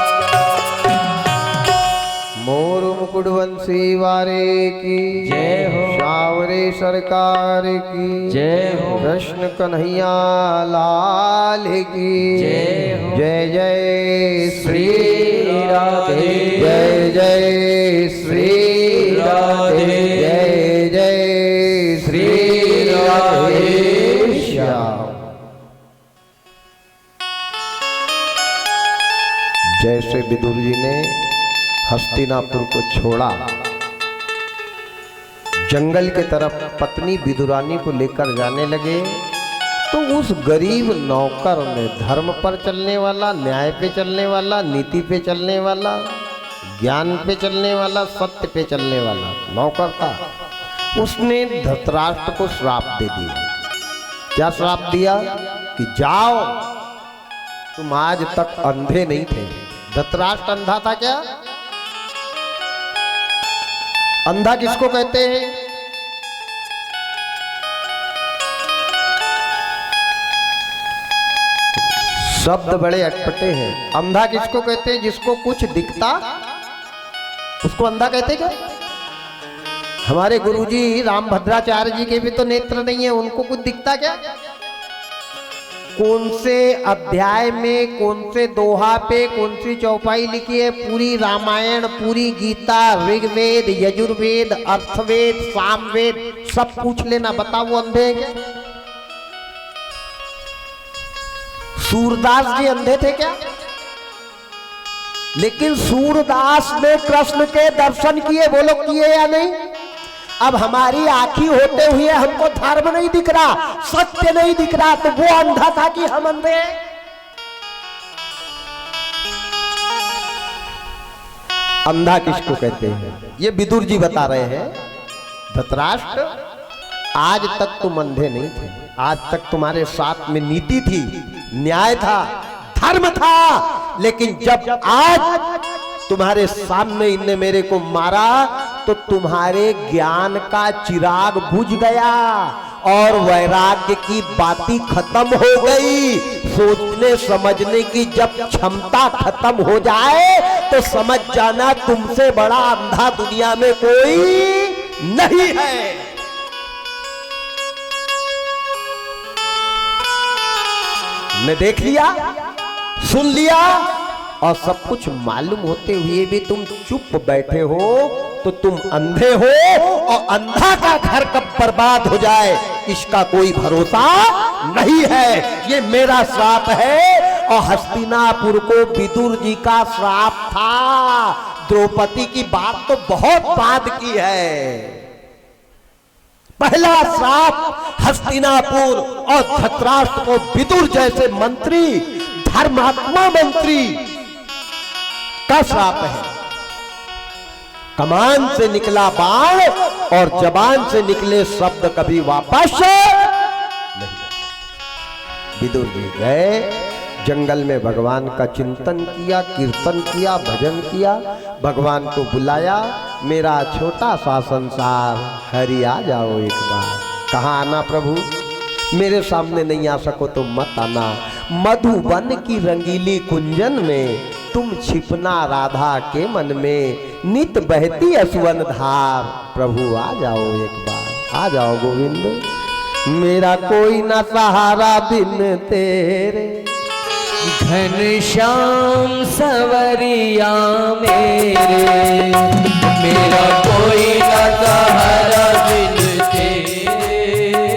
S1: मोर मुकुटवंशी वारे की
S2: जय हो।
S1: सावरे सरकार की
S2: जय हो।
S1: कृष्ण कन्हैया लाल की
S2: जय हो।
S1: जय जय श्री
S2: राधे।
S1: जय जय श्री
S2: राधे।
S1: जय जय श्री राधे श्याम। जैसे विदुर जी ने हस्तिनापुर को छोड़ा, जंगल के तरफ पत्नी विदुरानी को लेकर जाने लगे, तो उस गरीब नौकर ने धर्म पर चलने वाला, न्याय पे चलने वाला, नीति पे चलने वाला, ज्ञान पे चलने वाला, सत्य पे चलने वाला नौकर था। उसने धृतराष्ट्र को श्राप दे दिया। क्या श्राप दिया? कि जाओ, तुम आज तक अंधे नहीं थे। धृतराष्ट्र अंधा था क्या? अंधा किसको कहते हैं? शब्द बड़े अटपटे हैं। अंधा किसको कहते हैं? जिसको कुछ दिखता उसको अंधा कहते क्या? हमारे गुरुजी रामभद्राचार्य जी के भी तो नेत्र नहीं है, उनको कुछ दिखता क्या? कौन से अध्याय में, कौन से दोहा पे, कौन सी चौपाई लिखी है? पूरी रामायण, पूरी गीता, ऋग्वेद, यजुर्वेद, अर्थवेद, सामवेद सब पूछ लेना, बताओ वो अंधे हैं क्या? सूरदास जी अंधे थे क्या? लेकिन सूरदास ने कृष्ण के दर्शन किए, बोलो किए या नहीं? अब हमारी आंखी होते हुए हमको धर्म नहीं दिख रहा, सत्य नहीं दिख रहा, तो वो अंधा था कि हम अंधे हैं? अंधा किसको कहते हैं? ये विदुर जी बता रहे हैं। धृतराष्ट्र, आज तक तुम अंधे नहीं थे, आज तक तुम्हारे साथ में नीति थी, न्याय था, धर्म था, लेकिन जब आज तुम्हारे सामने इनने मेरे को मारा तो तुम्हारे ज्ञान का चिराग बुझ गया और वैराग्य की बातें खत्म हो गई। सोचने समझने की जब क्षमता खत्म हो जाए तो समझ जाना तुमसे बड़ा अंधा दुनिया में कोई नहीं है। ने देख लिया, सुन लिया और सब कुछ मालूम होते हुए भी तुम चुप बैठे हो तो तुम अंधे हो, और अंधा का घर कब बर्बाद हो जाए इसका कोई भरोसा नहीं है। ये मेरा श्राप है और हस्तिनापुर को विदुर जी का श्राप था। द्रौपदी की बात तो बहुत बाद की है। पहला श्राप हस्तिनापुर और धृतराष्ट्र को विदुर जैसे मंत्री, धर्मात्मा मंत्री का श्राप है। कमान से निकला बाण और जबान से निकले शब्द कभी वापस नहीं। विदुर जी गए जंगल में, भगवान का चिंतन किया, कीर्तन किया, भजन किया, भगवान को बुलाया, मेरा छोटा सा संसार, हरि आ जाओ एक बार। कहाँ आना प्रभु? मेरे सामने नहीं आ सको तो मत आना, मधुबन की रंगीली कुंजन में तुम छिपना राधा के मन में, नित बहती असुवन धार। प्रभु आ जाओ एक बार, आ जाओ गोविंद। मेरा कोई ना सहारा बिन तेरे,
S2: घनश्याम सवरिया मेरे, मेरा कोई ना सहारा बिन तेरे,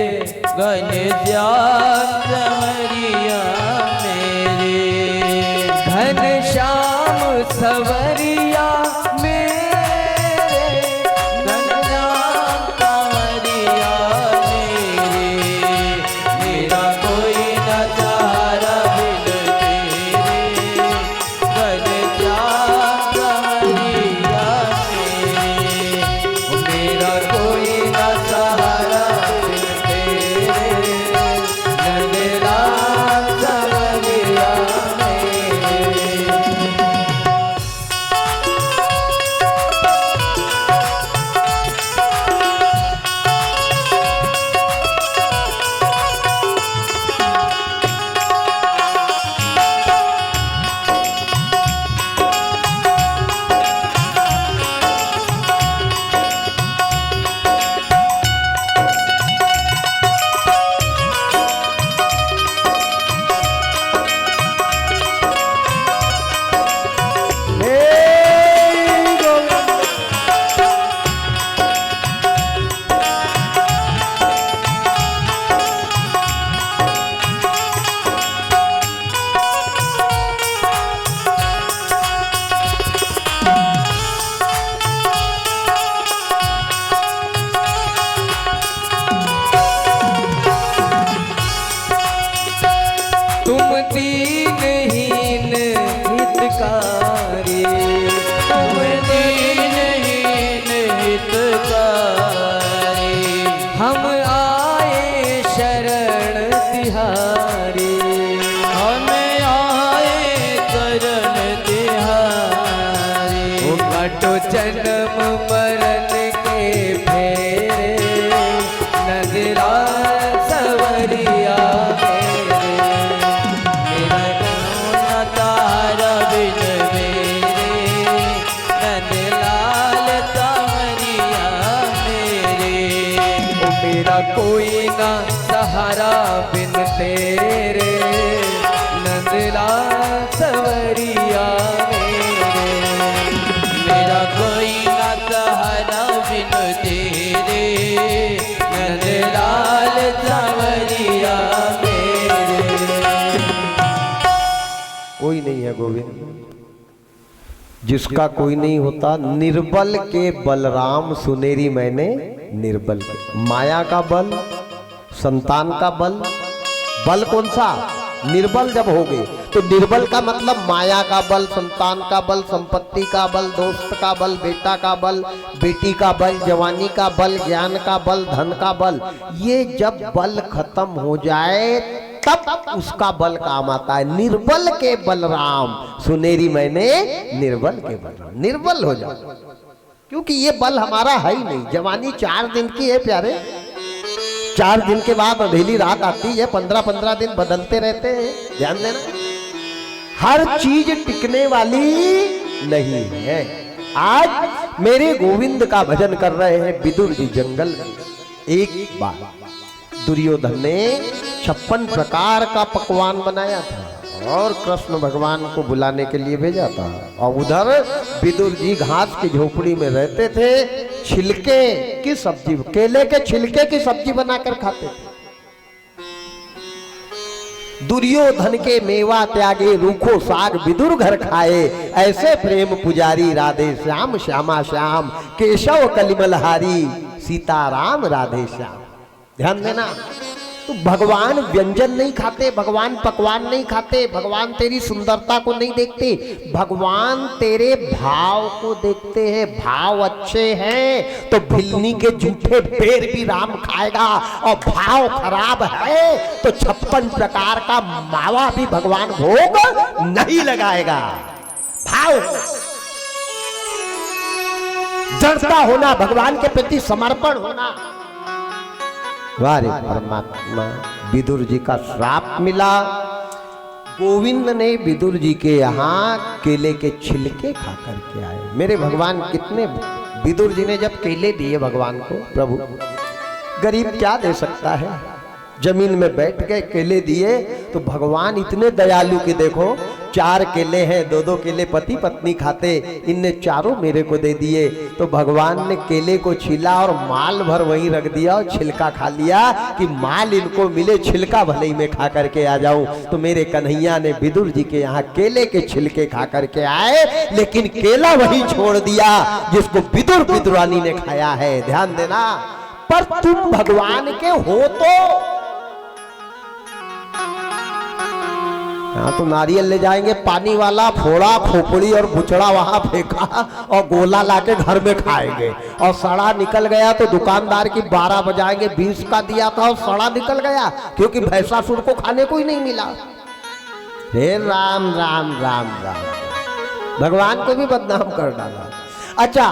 S2: घनश्याम सवरिया मेरे, घनश्याम सवरिया मेरे, घनश्याम सवरिया मेरे, मेरा कोई ना सहारा जन्म मरण के फेरे, नगरा सवरिया मेरे, मेरा कोई ना सहारा बिन तेरे, नंदलाल सवरिया मेरे।
S3: मेरा कोई ना सहारा बिन तेरे, नंदलाल सवरिया मेरे।
S1: कोई नहीं है गोविंद, जिसका कोई नहीं होता। निर्बल के बलराम सुनेरी मैंने, निर्बल के माया का बल, संतान का बल। बल कौन सा? निर्बल जब हो गए तो निर्बल का मतलब माया का बल, संतान का बल, संपत्ति का बल, दोस्त का बल, बेटा का बल, बेटी का बल, जवानी का बल, ज्ञान का बल, धन का बल। ये जब बल खत्म हो जाए तब उसका बल काम आता है। निर्बल के बलराम सुनेरी मैंने, निर्बल के बलराम। निर्बल हो जाओ, क्योंकि ये बल हमारा है ही नहीं। जवानी 4 दिन की है प्यारे, 4 दिन के बाद अंधेली रात आती है। 15-15 दिन बदलते रहते हैं, ध्यान देना। हर चीज टिकने वाली नहीं है। आज मेरे गोविंद का भजन कर रहे हैं विदुर जी जंगल में। एक बार दुर्योधन ने 56 प्रकार का पकवान बनाया था और कृष्ण भगवान को बुलाने के लिए भेजा था। और उधर विदुर जी घास की झोपड़ी में रहते थे, छिलके की सब्जी, केले के छिलके की सब्जी बनाकर खाते थे। दुर्योधन के मेवा त्यागे, रूखो साग विदुर घर खाए। ऐसे प्रेम पुजारी राधे श्याम, श्यामा श्याम, केशव कलिमलहारी, सीताराम राधे श्याम। ध्यान देना। तो भगवान व्यंजन नहीं खाते, भगवान पकवान नहीं खाते, भगवान तेरी सुंदरता को नहीं देखते, भगवान तेरे भाव को देखते हैं। भाव अच्छे हैं तो भिलनी के जूठे पेड़ भी राम खाएगा, और भाव खराब है तो 56 प्रकार का मावा भी भगवान भोग नहीं लगाएगा। भाव जड़ता होना, भगवान के प्रति समर्पण होना। वारे परमात्मा, विदुर जी का श्राप मिला। गोविंद ने विदुर जी के यहाँ केले के छिलके खा करके आए। मेरे भगवान कितने, विदुर जी ने जब केले दिए भगवान को, प्रभु गरीब क्या दे सकता है, जमीन में बैठ गए केले दिए तो भगवान इतने दयालु कि देखो 4 केले हैं, 2-2 केले पति पत्नी खाते, इनने चारों मेरे को दे दिए। तो भगवान ने केले को छीला और माल भर वहीं रख दिया और छिलका खा लिया कि माल इनको मिले, छिलका भले ही मैं खा करके आ जाऊं। तो मेरे कन्हैया ने विदुर जी के यहाँ केले के छिलके खा करके आए, लेकिन केला वहीं छोड़ दिया जिसको विदुर विदुरानी ने खाया है। ध्यान देना। पर तुम भगवान के हो तो तो नारियल ले जाएंगे, पानी वाला फोड़ा, खोपड़ी और बुचड़ा वहां फेंका और गोला लाके घर में खाएंगे। और सड़ा निकल गया तो दुकानदार की 12 बजाएंगे, 20 का दिया था और सड़ा निकल गया क्योंकि भैंसासुर को खाने को ही नहीं मिला। हे राम राम राम राम, भगवान को भी बदनाम कर डाला। अच्छा,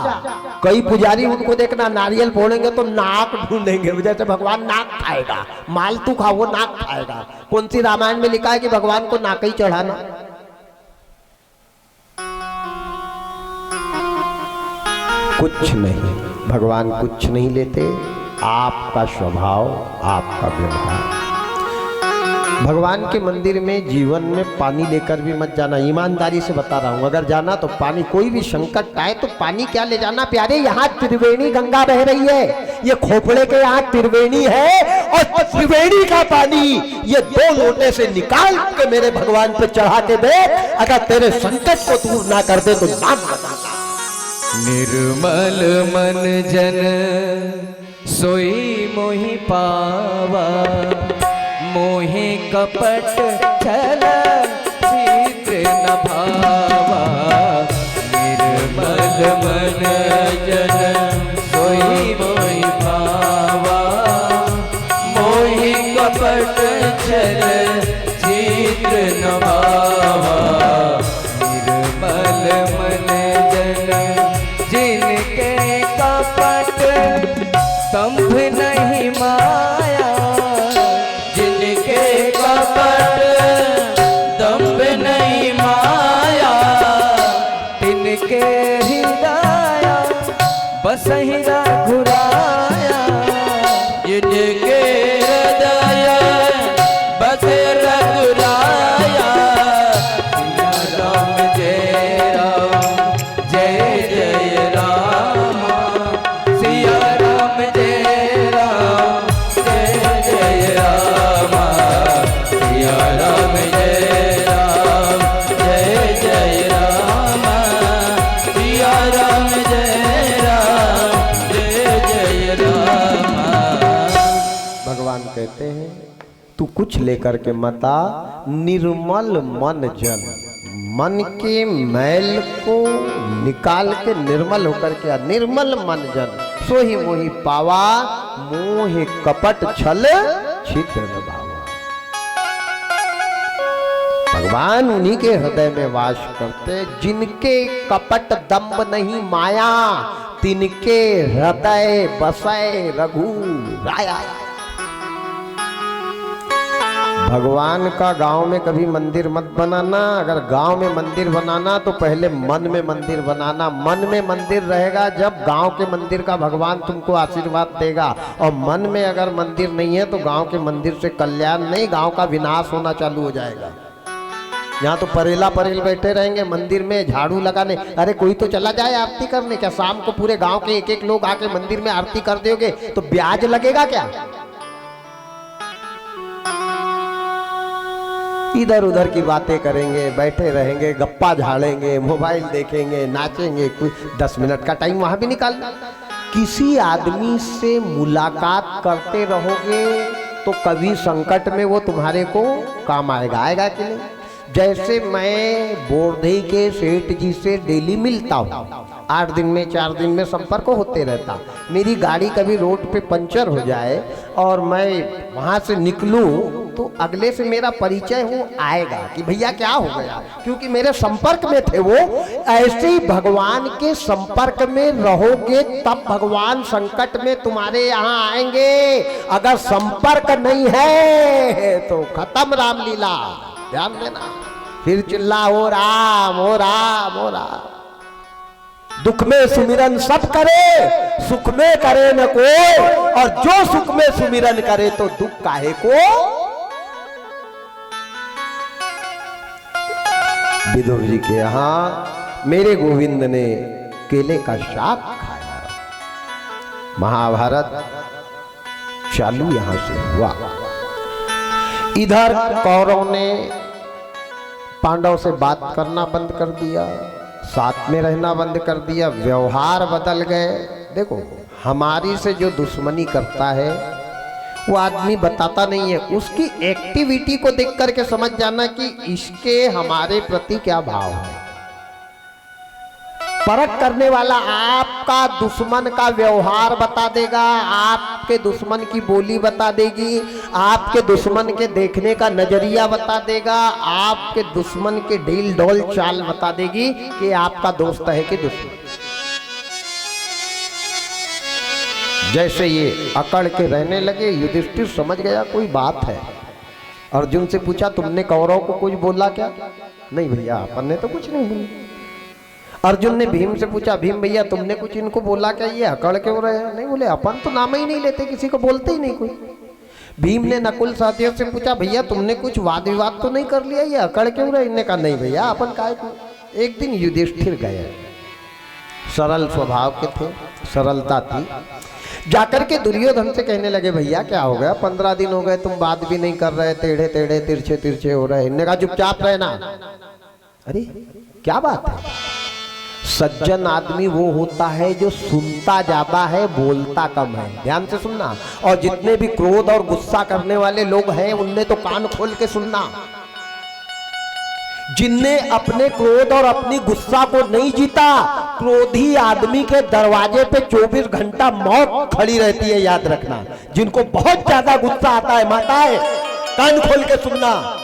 S1: कई पुजारी उनको देखना नारियल फोड़ेंगे तो नाक ढूंढेंगे, जैसे भगवान नाक खाएगा, माल तू खा वो नाक खाएगा। कौन सी रामायण में लिखा है कि भगवान को नाक ही चढ़ाना? कुछ नहीं, भगवान कुछ नहीं लेते। आपका स्वभाव, आपका व्यवहार। भगवान के मंदिर में जीवन में पानी लेकर भी मत जाना, ईमानदारी से बता रहा हूं। अगर जाना तो पानी, कोई भी संकट आए तो पानी क्या ले जाना प्यारे। यहाँ त्रिवेणी गंगा बह रही है, ये खोपड़े के यहाँ त्रिवेणी है और त्रिवेणी का पानी ये 2 लोटे से निकाल के मेरे भगवान पे चढ़ा के दे। अगर तेरे संकट को दूर ना कर दे तो नाम बताना।
S2: निर्मल मन जन सोई मोहि पावा, मोहि कपट छल छिद्र न भावा। निर्मल मन जन सोई मोहि पावा, मोहि कपट छल छिद्र न भावा। निर्मल मन जन जिनके कपट दंभ नहीं माया, जिनके कपट दंभ नहीं माया, तिनके हृदय बस ही घुराया।
S3: जिनके
S1: कहते हैं तू कुछ लेकर के मत आ, निर्मल मन जन, मन के मैल को निकाल के निर्मल होकर के आ। निर्मल मन जन सो ही मोहि पावा, मोह कपट छल छिद्र भावा। भगवान उन्हीं के हृदय में वास करते जिनके कपट दंभ नहीं माया, तिनके हृदय बसे रघु राया। भगवान का गांव में कभी मंदिर मत बनाना। अगर गांव में मंदिर बनाना तो पहले मन में मंदिर बनाना। मन में मंदिर रहेगा जब गांव के मंदिर का भगवान तुमको आशीर्वाद देगा। और मन में अगर मंदिर नहीं है तो गांव के मंदिर से कल्याण नहीं, गांव का विनाश होना चालू हो जाएगा। यहाँ तो परेला परेल बैठे रहेंगे मंदिर में झाड़ू लगाने। अरे कोई तो चला जाए आरती करने। क्या शाम को पूरे गांव के एक एक लोग आके मंदिर में आरती कर दोगे तो ब्याज लगेगा क्या? इधर उधर की बातें करेंगे, बैठे रहेंगे, गप्पा झाड़ेंगे, मोबाइल देखेंगे, नाचेंगे। कुछ 10 मिनट का टाइम वहां भी निकाल। किसी आदमी से मुलाकात करते रहोगे तो कभी संकट में वो तुम्हारे को काम आएगा। आएगा कि नहीं? जैसे मैं बोरधई के सेठ जी से डेली मिलता हूँ, 8 दिन में 4 दिन में संपर्क होते रहता। मेरी गाड़ी कभी रोड पे पंचर हो जाए और मैं वहाँ से निकलूँ तो अगले से मेरा परिचय हो आएगा कि भैया क्या हो गया, क्योंकि मेरे संपर्क में थे वो। ऐसे ही भगवान के संपर्क में रहोगे तब भगवान संकट में तुम्हारे यहाँ आएंगे। अगर संपर्क नहीं है तो खत्म रामलीला। ध्यान देना। फिर चिल्ला हो राम हो राम हो राम। दुख में सुमिरन सब करे, सुख में करे न कोई। और जो सुख में सुमिरन करे तो दुख काहे को। विदुर जी के यहां मेरे गोविंद ने केले का शाक खाया। महाभारत चालू यहां से हुआ। इधर कौरव ने पांडव से बात करना बंद कर दिया, साथ में रहना बंद कर दिया, व्यवहार बदल गए। देखो, हमारी से जो दुश्मनी करता है वो आदमी बताता नहीं है। उसकी एक्टिविटी को देख करके समझ जाना कि इसके हमारे प्रति क्या भाव है। परख करने वाला आपका दुश्मन का व्यवहार बता देगा, आपके दुश्मन की बोली बता देगी, आपके दुश्मन के देखने का नजरिया बता देगा, आपके दुश्मन के ढील ढोल चाल बता देगी कि आपका दोस्त है कि दुश्मन। जैसे ये अकड़ के रहने लगे, युधिष्ठिर समझ गया कोई बात है। अर्जुन से पूछा तुमने कौरव को कुछ बोला क्या? नहीं भैया, अपन ने तो कुछ नहीं बोला। अर्जुन ने भीम से पूछा भीम भैया तुमने कुछ इनको बोला क्या? ये अकड़ क्यों रहे हैं? नहीं बोले, अपन तो नाम ही नहीं लेते, किसी को बोलते ही नहीं कोई। भीम ने नकुल साथियों से पूछा भैया तुमने कुछ वाद विवाद तो नहीं कर लिया? ये अकड़ क्यों रहे? इन्होंने कहा नहीं भैया अपन काहे को। एक दिन युधिष्ठिर गए, सरल स्वभाव के थे, सरलता थी। जाकर के दुर्योधन से कहने लगे भैया क्या हो गया, 15 दिन हो गए तुम बात भी नहीं कर रहे, टेढ़े टेढ़े तिरछे तिरछे हो रहे। इन्होंने कहा चुपचाप रहना। अरे क्या बात है? सज्जन आदमी वो होता है जो सुनता ज्यादा है, बोलता कम है। ध्यान से सुनना। और जितने भी क्रोध और गुस्सा करने वाले लोग हैं उनने तो कान खोल के सुनना। जिनने अपने क्रोध और अपनी गुस्सा को नहीं जीता, क्रोधी आदमी के दरवाजे पे 24 घंटा मौत खड़ी रहती है, याद रखना। जिनको बहुत ज्यादा गुस्सा आता है, माताएं कान खोल के सुनना,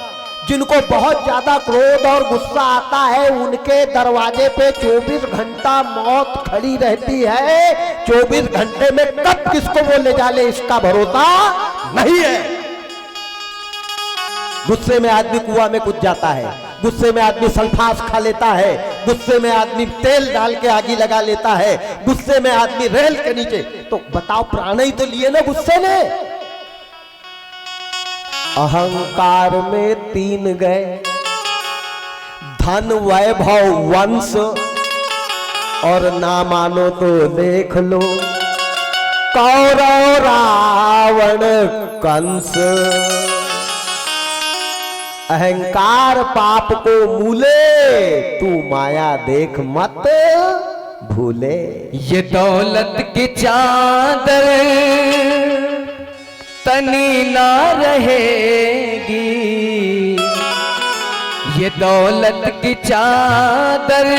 S1: जिनको बहुत ज्यादा क्रोध और गुस्सा आता है उनके दरवाजे पे 24 घंटा मौत खड़ी रहती है। 24 घंटे में कब किसको वो ले जाले इसका भरोसा नहीं है। गुस्से में आदमी कुआं में कूद जाता है, गुस्से में आदमी सल्फास खा लेता है, गुस्से में आदमी तेल डाल के आगी लगा लेता है, गुस्से में आदमी रेल के नीचे। तो बताओ, प्राण ही तो लिए ना गुस्से ने। अहंकार में 3 गए, धन वैभव वंश, और ना मानो तो देख लो कौरव रावण कंस। अहंकार पाप को मूले, तू माया देख मत भूले।
S2: ये दौलत की चादर तनी ना रहेगी ये दौलत की चादर,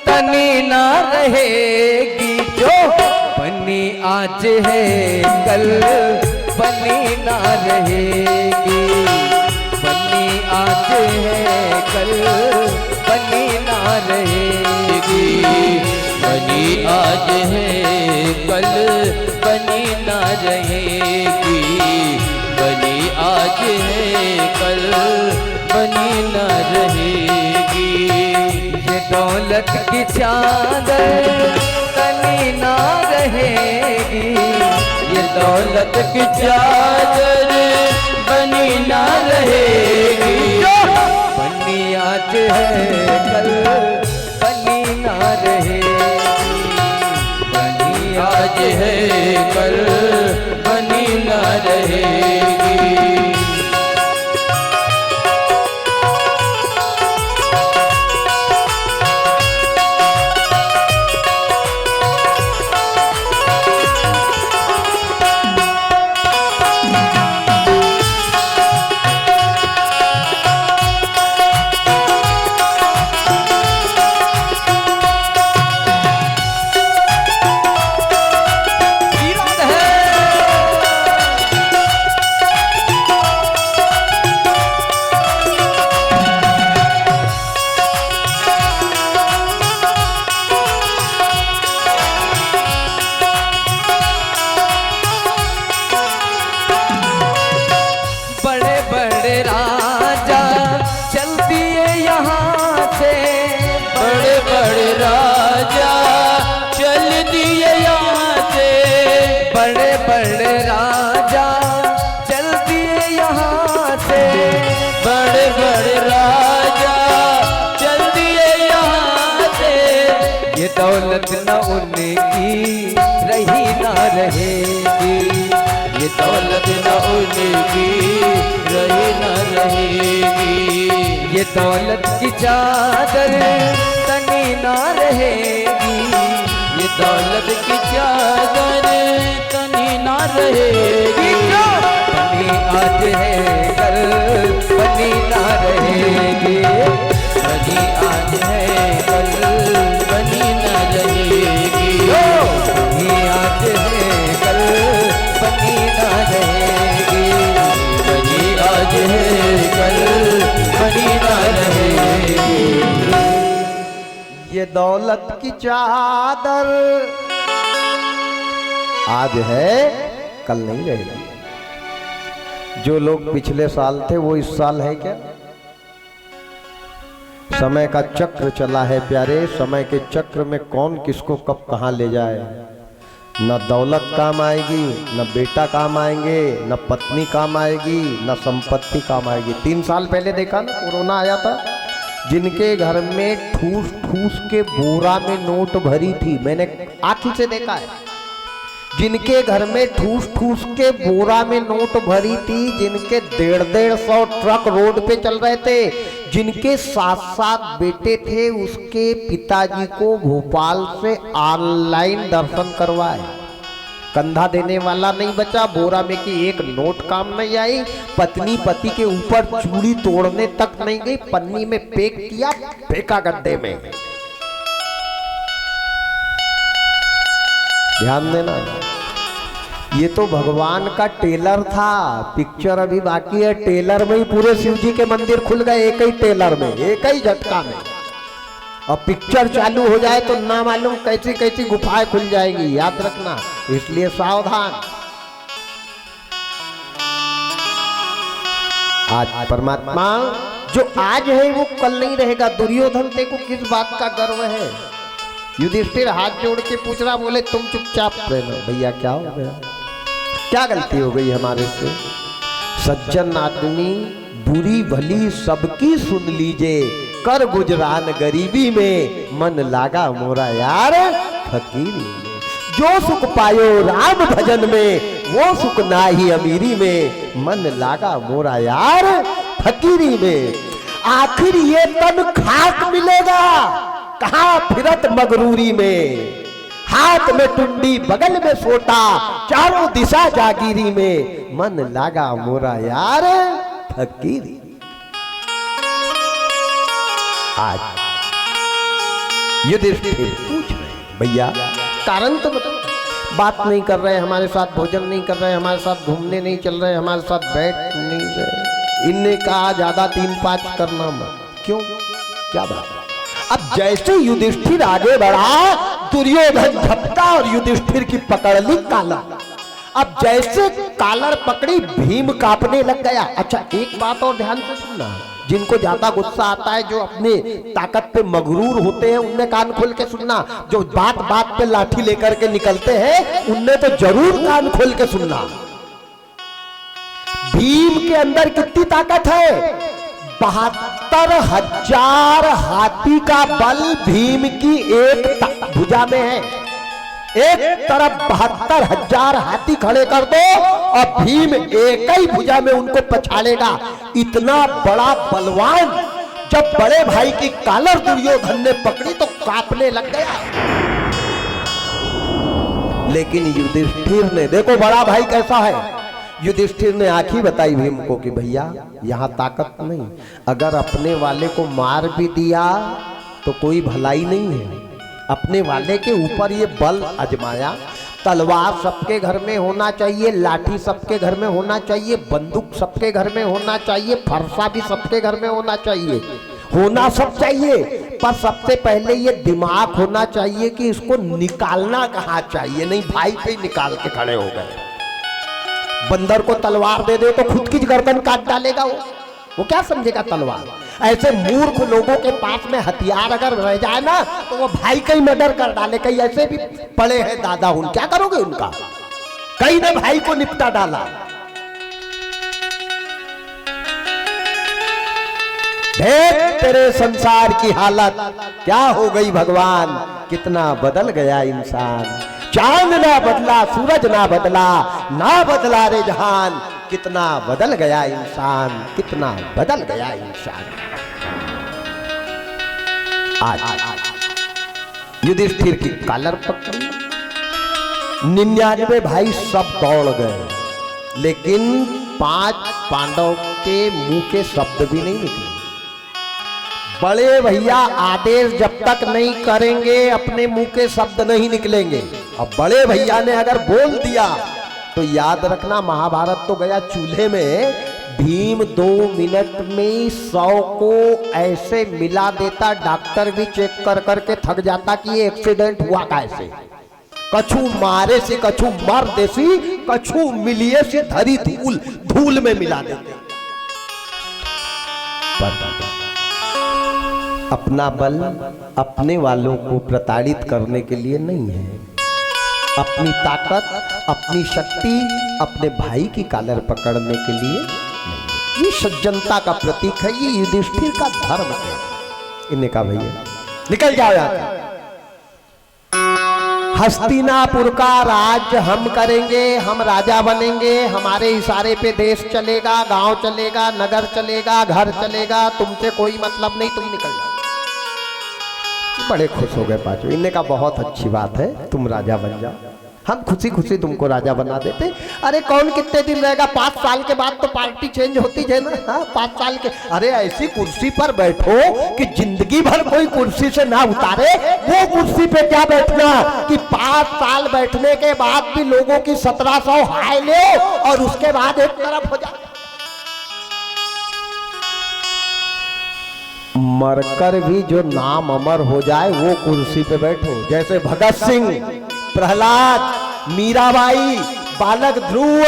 S2: तनी ना रहेगी जो बनी आज है कल बनी ना रहेगी, बनी आज है कल बनी ना रहेगी,
S3: बनी आज है कल बनी ना रहेगी, बनी आज है कल बनी ना रहेगी।
S2: ये दौलत की चादर तनी ना रहेगी,
S3: ये दौलत की चादर बनी ना रहेगी,
S2: बनी आज है कल बनी ना रहेगी,
S3: बनी आज है कल बनी ना रहेगी।
S2: दौलत न उनकी रही ना रहेगी,
S3: ये दौलत न उनकी रही ना रहेगी,
S2: ये दौलत की चादर तनी ना रहेगी,
S3: ये दौलत की चादर तनी ना रहेगी,
S2: बनी आज है कल बनी ना रहेगी,
S3: बनी आज है कल बनी ना रहेगी,
S2: बनी आज है कल बनी ना रहेगी,
S3: बनी आज है कल बनी ना रहेगी।
S1: ये दौलत की चादर आज है कल नहीं रहेगी। जो लोग पिछले साल थे वो इस साल है क्या? समय का चक्र चला है प्यारे, समय के चक्र में कौन किसको कब कहाँ ले जाए। न दौलत काम आएगी, न बेटा काम आएंगे, न पत्नी काम आएगी, न संपत्ति काम आएगी। 3 साल पहले देखा ना, कोरोना आया था, जिनके घर में ठूस ठूस के बोरा में नोट भरी थी, मैंने आंखी से देखा है। जिनके घर में ठूस ठूस के बोरा में नोट भरी थी, जिनके 150 ट्रक रोड पे चल रहे थे, जिनके 7 बेटे थे, उसके पिताजी को भोपाल से ऑनलाइन दर्शन करवाए। कंधा देने वाला नहीं बचा, बोरा में की एक नोट काम नहीं आई, पत्नी पति के ऊपर चूड़ी तोड़ने तक नहीं गई, पन्नी में पैक किया, फेंका गड्ढे में। ध्यान देना, ये तो भगवान का टेलर था, पिक्चर अभी बाकी है। टेलर में ही पूरे शिव जी के मंदिर खुल गए, एक ही टेलर में, एक ही झटका में। और पिक्चर चालू हो जाए तो ना मालूम कैसी कैसी गुफाएं खुल जाएगी, याद रखना, इसलिए सावधान। आज परमात्मा जो आज है वो कल नहीं रहेगा। दुर्योधन तेको किस बात का गर्व है? युधिष्ठिर हाथ जोड़ के पूछ रहा, बोले तुम चुपचाप रहना। भैया क्या हो गया, क्या गलती हो गई हमारे से? सज्जन आदमी बुरी भली सबकी सुन लीजिए, कर गुजरान गरीबी में, मन लागा मोरा यार फकीरी में। जो सुख पायो राम भजन में, वो सुख नाही अमीरी में, मन लागा मोरा यार फकीरी में। आखिर ये तन खाक मिलेगा, कहाँ फिरत मगरूरी में। हाथ में टुंडी बगल में सोटा, चारों दिशा जागीरी में, मन लागा मोरा यार फकीरी। आज युधिष्ठिर पूछ रहे भैया कारण तो बताओ, बात नहीं कर रहे हमारे साथ, भोजन नहीं कर रहे हमारे साथ, घूमने नहीं चल रहे हमारे साथ, बैठ नहीं रहे। इनने कहा ज्यादा 3-5 करना मत। क्यों, क्या बात? अब जैसे युधिष्ठिर आगे बढ़ा, दुर्योधन झपटा और युधिष्ठिर की पकड़ ली कालर। अब जैसे कालर पकड़ी, भीम कांपने लग गया। अच्छा एक बात और ध्यान से सुनना, जिनको ज्यादा गुस्सा आता है, जो अपने ताकत पे मगरूर होते हैं, उनने कान खोल के सुनना। जो बात बात पे लाठी लेकर के निकलते हैं, उनने तो जरूर कान खोल के सुनना। भीम के अंदर कितनी ताकत है? 72,000 हाथी का बल भीम की एक भुजा में है। एक तरफ 72,000 हाथी खड़े कर दो और भीम एक ही भुजा में उनको पछाड़ेगा। इतना बड़ा बलवान जब बड़े भाई की कालर दुर्योधन ने पकड़ी तो कांपने लग गया। लेकिन युधिष्ठिर ने, देखो बड़ा भाई कैसा है, युधिष्ठिर ने आंखी बताई भीम को कि भैया यहां ताकत नहीं, अगर अपने वाले को मार भी दिया तो कोई भलाई नहीं है। अपने वाले के ऊपर ये बल आजमाया। तलवार सबके घर में होना चाहिए, लाठी सबके घर में होना चाहिए, बंदूक सबके घर में होना चाहिए, फरसा भी सबके घर में होना चाहिए, होना सब चाहिए, पर सबसे पहले ये दिमाग होना चाहिए कि इसको निकालना कहाँ चाहिए। नहीं भाई पे निकाल के खड़े हो गए। बंदर को तलवार दे दे तो खुद की गर्दन काट डालेगा वो क्या समझेगा तलवार। ऐसे मूर्ख लोगों के पास में हथियार अगर रह जाए ना तो वो भाई का ही मर्डर कर डाले। कई ऐसे भी पड़े हैं दादा, उन क्या करोगे उनका? कई ने भाई को निपटा डाला। देख तेरे संसार की हालत क्या हो गई भगवान, कितना बदल गया इंसान। चांद ना बदला, सूरज ना बदला, ना बदला रे जहान, कितना बदल गया इंसान, कितना बदल गया इंसान। आज युधिष्ठिर की कालर पकड़ी, 99 भाई सब दौड़ गए, लेकिन 5 पांडव के मुंह के शब्द भी नहीं निकले। बड़े भैया आदेश जब तक नहीं करेंगे अपने मुंह के शब्द नहीं निकलेंगे। अब बड़े भैया ने अगर बोल दिया तो याद रखना महाभारत तो गया चूल्हे में। भीम 2 मिनट में 100 को ऐसे मिला देता, डॉक्टर भी चेक कर करके थक जाता कि ये एक्सीडेंट हुआ कैसे। कछु मारे से कछु मर देसी, कछु मिलिए से धरी धूल, धूल में मिला देते। अपना बल अपने वालों को प्रताड़ित करने के लिए नहीं है, अपनी ताकत अपनी शक्ति अपने भाई की कालर पकड़ने के लिए नहीं। ये सज्जनता का प्रतीक है, ये युधिष्ठिर का धर्म है। इन्हें कहा भैया निकल जाओ यहाँ, हस्तिनापुर का राज हम करेंगे, हम राजा बनेंगे, हमारे इशारे पे देश चलेगा, गांव चलेगा, नगर चलेगा, घर चलेगा, तुमसे कोई मतलब नहीं, तुम निकल जाओ। बड़े खुश हो गए पांचों। इनने कहा बहुत अच्छी बात है, तुम राजा बन जाओ, हम खुशी खुशी तुमको राजा बना देते। अरे कौन कितने दिन रहेगा, 5 साल के बाद तो पार्टी चेंज होती है ना। हाँ 5 साल के, अरे ऐसी कुर्सी पर बैठो कि जिंदगी भर कोई कुर्सी से ना उतारे, वो कुर्सी पे क्या बैठना कि 5 साल बैठने के बाद भी लोगों की 1700 हाय ले और उसके बाद एक तरफ हो जाए। मरकर भी जो नाम अमर हो जाए वो कुर्सी पे बैठो। जैसे भगत सिंह, प्रहलाद, मीराबाई, बालक ध्रुव,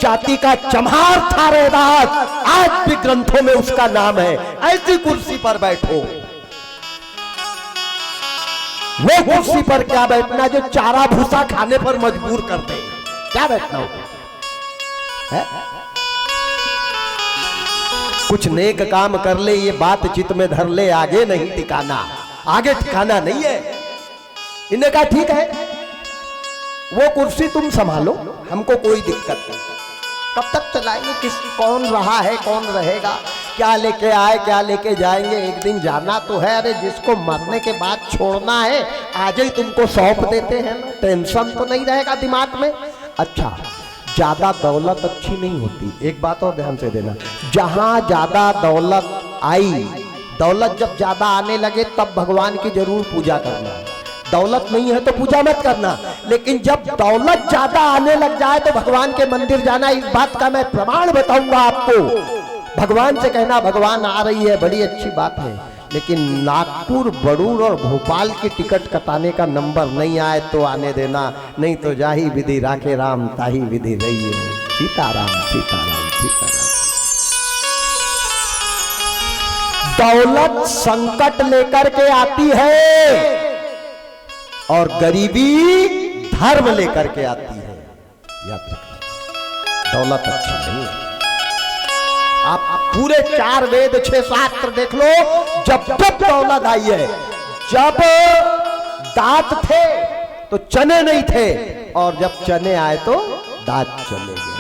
S1: जाति का चमार था रैदास, आज भी ग्रंथों में उसका नाम है। ऐसी कुर्सी पर बैठो। वो कुर्सी पर क्या बैठना जो चारा भूसा खाने पर मजबूर कर दे, क्या बैठना होगा है? कुछ नेक काम कर ले, ये बात चित में धर ले, आगे नहीं ठिकाना, आगे ठिकाना नहीं है। इन्हें कहा ठीक है वो कुर्सी तुम संभालो, हमको कोई दिक्कत नहीं। कब तक चलाएंगे, किस कौन रहा है कौन रहेगा, क्या लेके आए क्या लेके जाएंगे, एक दिन जाना तो है। अरे जिसको मरने के बाद छोड़ना है आज ही तुमको सौंप देते हैं ना, टेंशन तो नहीं रहेगा दिमाग में। अच्छा, ज्यादा दौलत अच्छी नहीं होती, एक बात और ध्यान से देना, जहां ज्यादा दौलत आई, दौलत जब ज्यादा आने लगे तब भगवान की जरूर पूजा करना। दौलत नहीं है तो पूजा मत करना, लेकिन जब दौलत ज्यादा आने लग जाए तो भगवान के मंदिर जाना। इस बात का मैं प्रमाण बताऊंगा आपको। भगवान से कहना भगवान आ रही है, बड़ी अच्छी बात है, लेकिन नागपुर, बड़ूर और भोपाल की टिकट कटाने का नंबर नहीं आए तो आने देना, नहीं तो जाही विधि राखे राम ताही विधि रही है। सीताराम सीताराम सीताराम। दौलत संकट लेकर के आती है और गरीबी धर्म लेकर के आती है, याद रखना। दौलत अच्छा नहीं है। आप पूरे 4 वेद 6 शास्त्र देख लो, जब जब दौलत आई है, जब दांत थे तो चने नहीं थे, और जब चने आए तो दांत चले गए।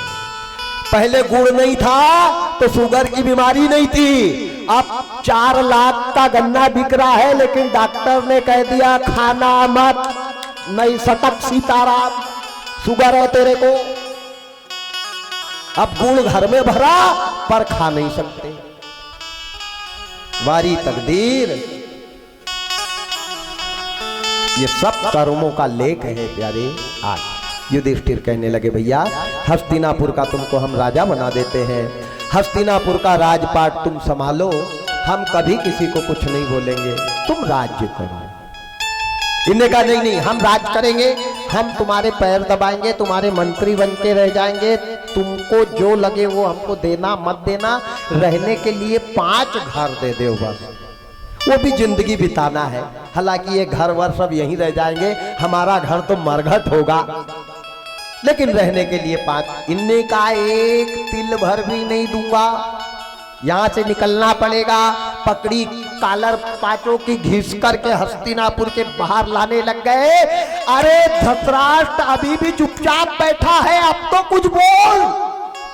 S1: पहले गुड़ नहीं था तो शुगर की बीमारी नहीं थी। अब 4 लाख का गन्ना बिक रहा है, लेकिन डॉक्टर ने कह दिया खाना मत, नहीं सटक सीताराम, शुगर है तेरे को। अब गुड़ घर में भरा पर खा नहीं सकते। वारी तकदीर, ये सब कर्मों का लेख है प्यारे। आज युधिष्ठिर कहने लगे भैया हस्तिनापुर का तुमको हम राजा बना देते हैं, हस्तिनापुर का राजपाट तुम संभालो, हम कभी किसी को कुछ नहीं बोलेंगे, तुम राज्य करो। इन्हें कहा नहीं नहीं, हम राज करेंगे, हम तुम्हारे पैर दबाएंगे, तुम्हारे मंत्री बन के रह जाएंगे, तुमको जो लगे वो हमको देना मत देना, रहने के लिए 5 घर दे दो बस, वो भी जिंदगी बिताना है। हालांकि ये घर वर सब यहीं रह जाएंगे, हमारा घर तो मरघट होगा, लेकिन रहने के लिए 5। इनने का एक तिल भर भी नहीं दूंगा, यहां से निकलना पड़ेगा। पकड़ी कालर 5 की घिस करके हस्तिनापुर के बाहर लाने लग गए। अरे धृतराष्ट्र अभी भी चुपचाप बैठा है, अब तो कुछ बोल,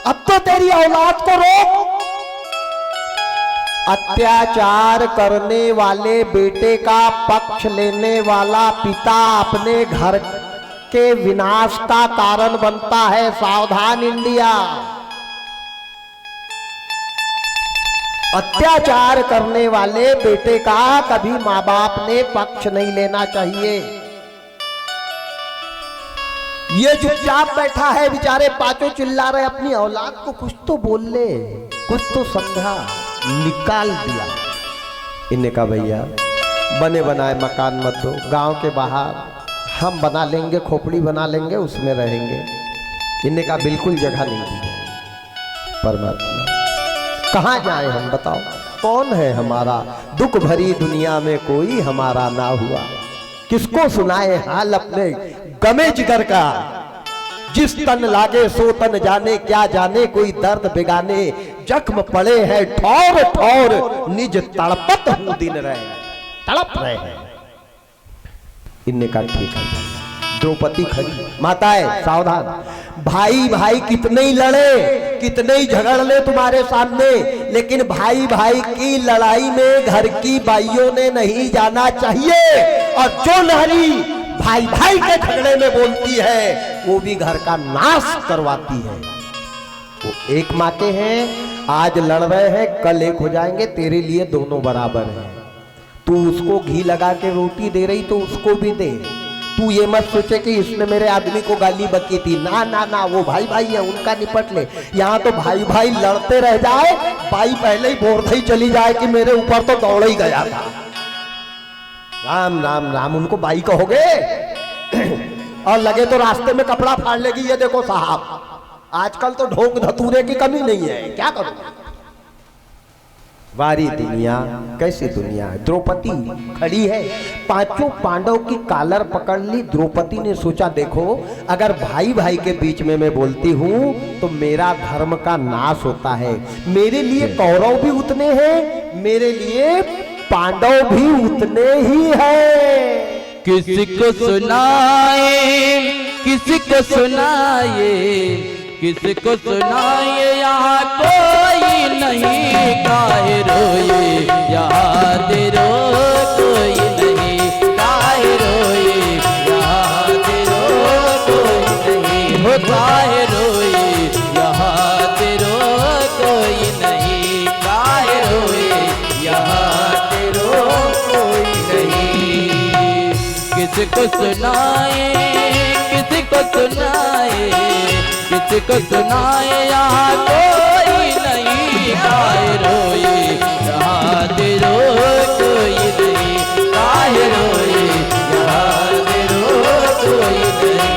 S1: अब तो तेरी औलाद को रोक। अत्याचार करने वाले बेटे का पक्ष लेने वाला पिता अपने घर के विनाश का कारण बनता है। सावधान इंडिया। अत्याचार करने वाले बेटे का कभी माँ बाप ने पक्ष नहीं लेना चाहिए। ये चुपचाप बैठा है, बेचारे 5 चिल्ला रहे, अपनी औलाद को कुछ तो बोल ले, कुछ तो समझा, निकाल दिया। इन्हें कहा भैया बने बनाए मकान मत दो, गांव के बाहर हम बना लेंगे, खोपड़ी बना लेंगे, उसमें रहेंगे। इन्हें कहा बिल्कुल जगह नहीं दी। परमात्मा कहाँ जाए हम, बताओ कौन है हमारा, दुख भरी दुनिया में कोई हमारा ना हुआ, किसको सुनाए हाल अपने गमे जिगर का, जिस तन लागे सो तन जाने, क्या जाने कोई दर्द बेगाने, जख्म पड़े हैं ठौर ठौर, निज तड़पत हूं दिन रहे, तड़प रहे हैं। इनने कहा ठीक है। द्रौपदी खड़ी, माताएं सावधान, भाई भाई कितने ही लड़े, कितने ही झगड़ ले तुम्हारे सामने, लेकिन भाई भाई की लड़ाई में घर की बाइयों ने नहीं जाना चाहिए। और जो नारी भाई भाई के झगड़े में बोलती है वो भी घर का नाश करवाती है। वो एक माँ के हैं, आज लड़ रहे हैं, कल एक हो जाएंगे, तेरे लिए दोनों बराबर हैं। तू उसको घी लगा के रोटी दे रही तो उसको भी दे। तू ये मत सोचे कि इसने मेरे आदमी को गाली बकी थी, ना ना ना, वो भाई भाई है, उनका निपट ले। यहाँ तो भाई भाई लड़ते रह जाए, भाई पहले ही बोर्ड ही चली जाए कि मेरे ऊपर तो दौड़ ही गया था। राम राम राम, उनको भाई कहोगे और लगे तो रास्ते में कपड़ा फाड़ लेगी। ये देखो साहब, आजकल तो ढोंग धतूरे की कमी नहीं है, क्या करूं। वारी दुनिया, कैसी दुनिया है। द्रौपदी खड़ी है, 5 पांडव की कालर पकड़ ली। द्रौपदी ने सोचा देखो अगर भाई भाई के बीच में मैं बोलती हूँ तो मेरा धर्म का नाश होता है। मेरे लिए कौरव भी उतने हैं, मेरे लिए पांडव भी उतने ही हैं।
S3: किसी को सुनाए, किसी को सुनाए, किसी को सुनाए, यहाँ कोई नहीं गाए। किसको सुनाए, किसको सुनाए, किसको सुनाए, यहाँ कोई नहीं काहे रोए, यहाँ तेरो कोई नहीं काहे रोए, यहाँ तेरो कोई नहीं।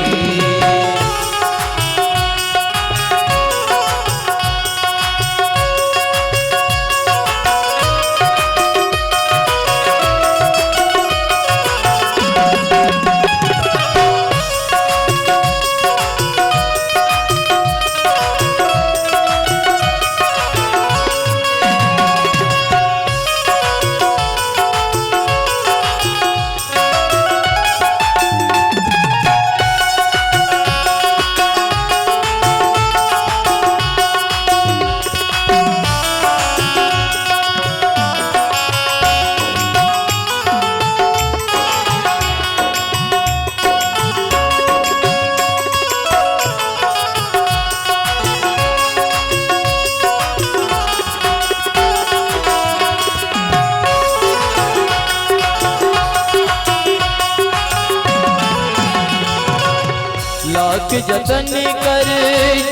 S3: लाख जतन कर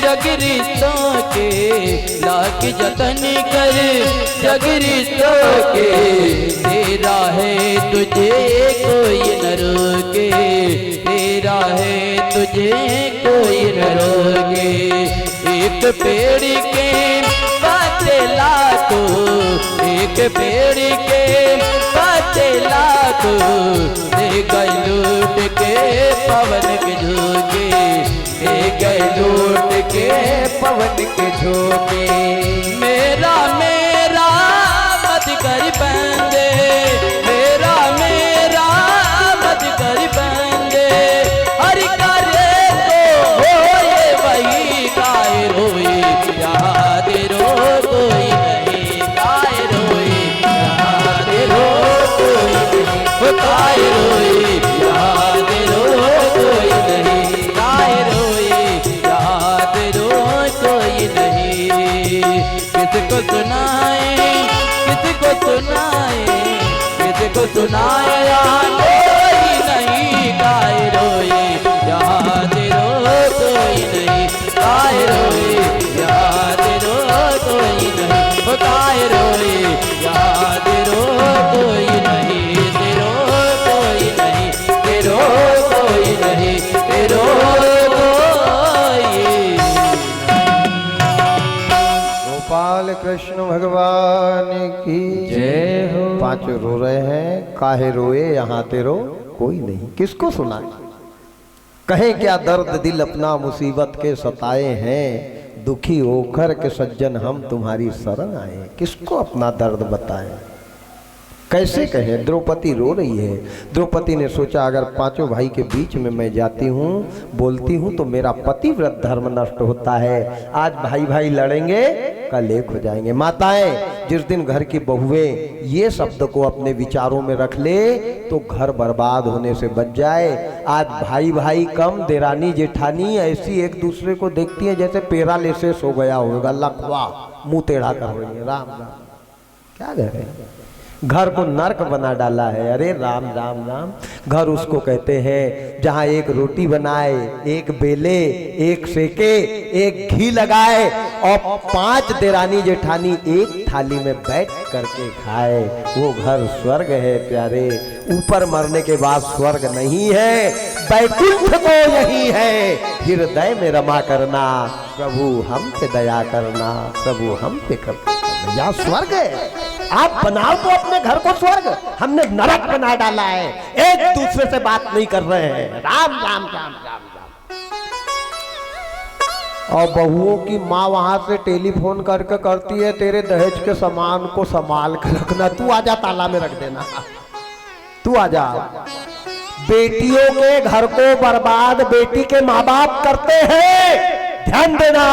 S3: जगरिश्तों के, लाख जतन कर जगरिश्तों के, तेरा है तुझे कोई न रोके, तेरा है तुझे कोई न रोके। एक पेड़ के पाते लाखों, एक पेड़ के पाते लाखों, दे गए लूट के पवन के झोंके, दे गए लूट के पवन के झोंके। मेरा मेरा मत कर बंदे, मेरा मेरा मत कर बंदे, हर करे तो होए वही काहे रोए, यहाँ तेरो कोई नहीं काहे रोए, यहाँ तेरो कोई नहीं काहे रोए, यहाँ तेरो कोई नहीं काहे रोए, यहाँ तेरो कोई नहीं। किसको सुनाए, किसको सुनाए, किसको सुनाए, यहाँ कोई नहीं काहे रोए, यहाँ तेरो कोई नहीं काहे रोए, यहाँ तेरो कोई नहीं काहे रोए, यहाँ तेरो कोई नहीं, तेरो कोई नहीं, तेरो कोई नहीं, तेरो कोई।
S1: गोपाल कृष्ण भगवान की
S3: जय हो।
S1: पांचों रो रहे हैं, काहे रोए यहाँ तेरो कोई नहीं। किसको सुनाए, कहें क्या दर्द दिल अपना मुसीबत के सताए हैं, दुखी होकर के सज्जन हम तुम्हारी शरण आए। किसको अपना दर्द बताएं, कैसे कहें। द्रौपदी रो रही है। द्रौपदी ने सोचा अगर पांचों भाई के बीच में मैं जाती हूँ, बोलती हूँ तो मेरा पतिव्रत धर्म नष्ट होता है। आज भाई भाई लड़ेंगे, कल एक हो जाएंगे। माताएं, जिस दिन घर की बहुएं ये शब्द को अपने विचारों में रख ले तो घर बर्बाद होने से बच जाए। आज भाई भाई कम, देरानी जेठानी ऐसी एक दूसरे को देखती है जैसे पैरालिसिस हो गया होगा, लकवा, मुंह टेढ़ा कर रही है। राम राम क्या कह रहे हैं, घर को नर्क बना डाला है। अरे राम राम राम। घर उसको कहते हैं जहाँ एक रोटी बनाए, एक बेले, एक सेके, एक घी लगाए और 5 देरानी जेठानी एक थाली में बैठ करके खाए, वो घर स्वर्ग है प्यारे। ऊपर मरने के बाद स्वर्ग नहीं है, बैकुंठ तो यही है। हृदय में रमा करना, प्रभु हम पे दया करना, प्रभु हम पे करना, यहाँ स्वर्ग है। आप बनाओ तो अपने घर को स्वर्ग, हमने नरक बना डाला है। एक दूसरे से बात नहीं कर रहे हैं। राम राम राम राम राम। और बहुओं की माँ वहां से टेलीफोन करके करती है, तेरे दहेज के सामान को संभाल कर रखना, तू आजा ताला में रख देना, तू आजा। बेटियों के घर को बर्बाद बेटी के माँ बाप करते हैं। ध्यान देना,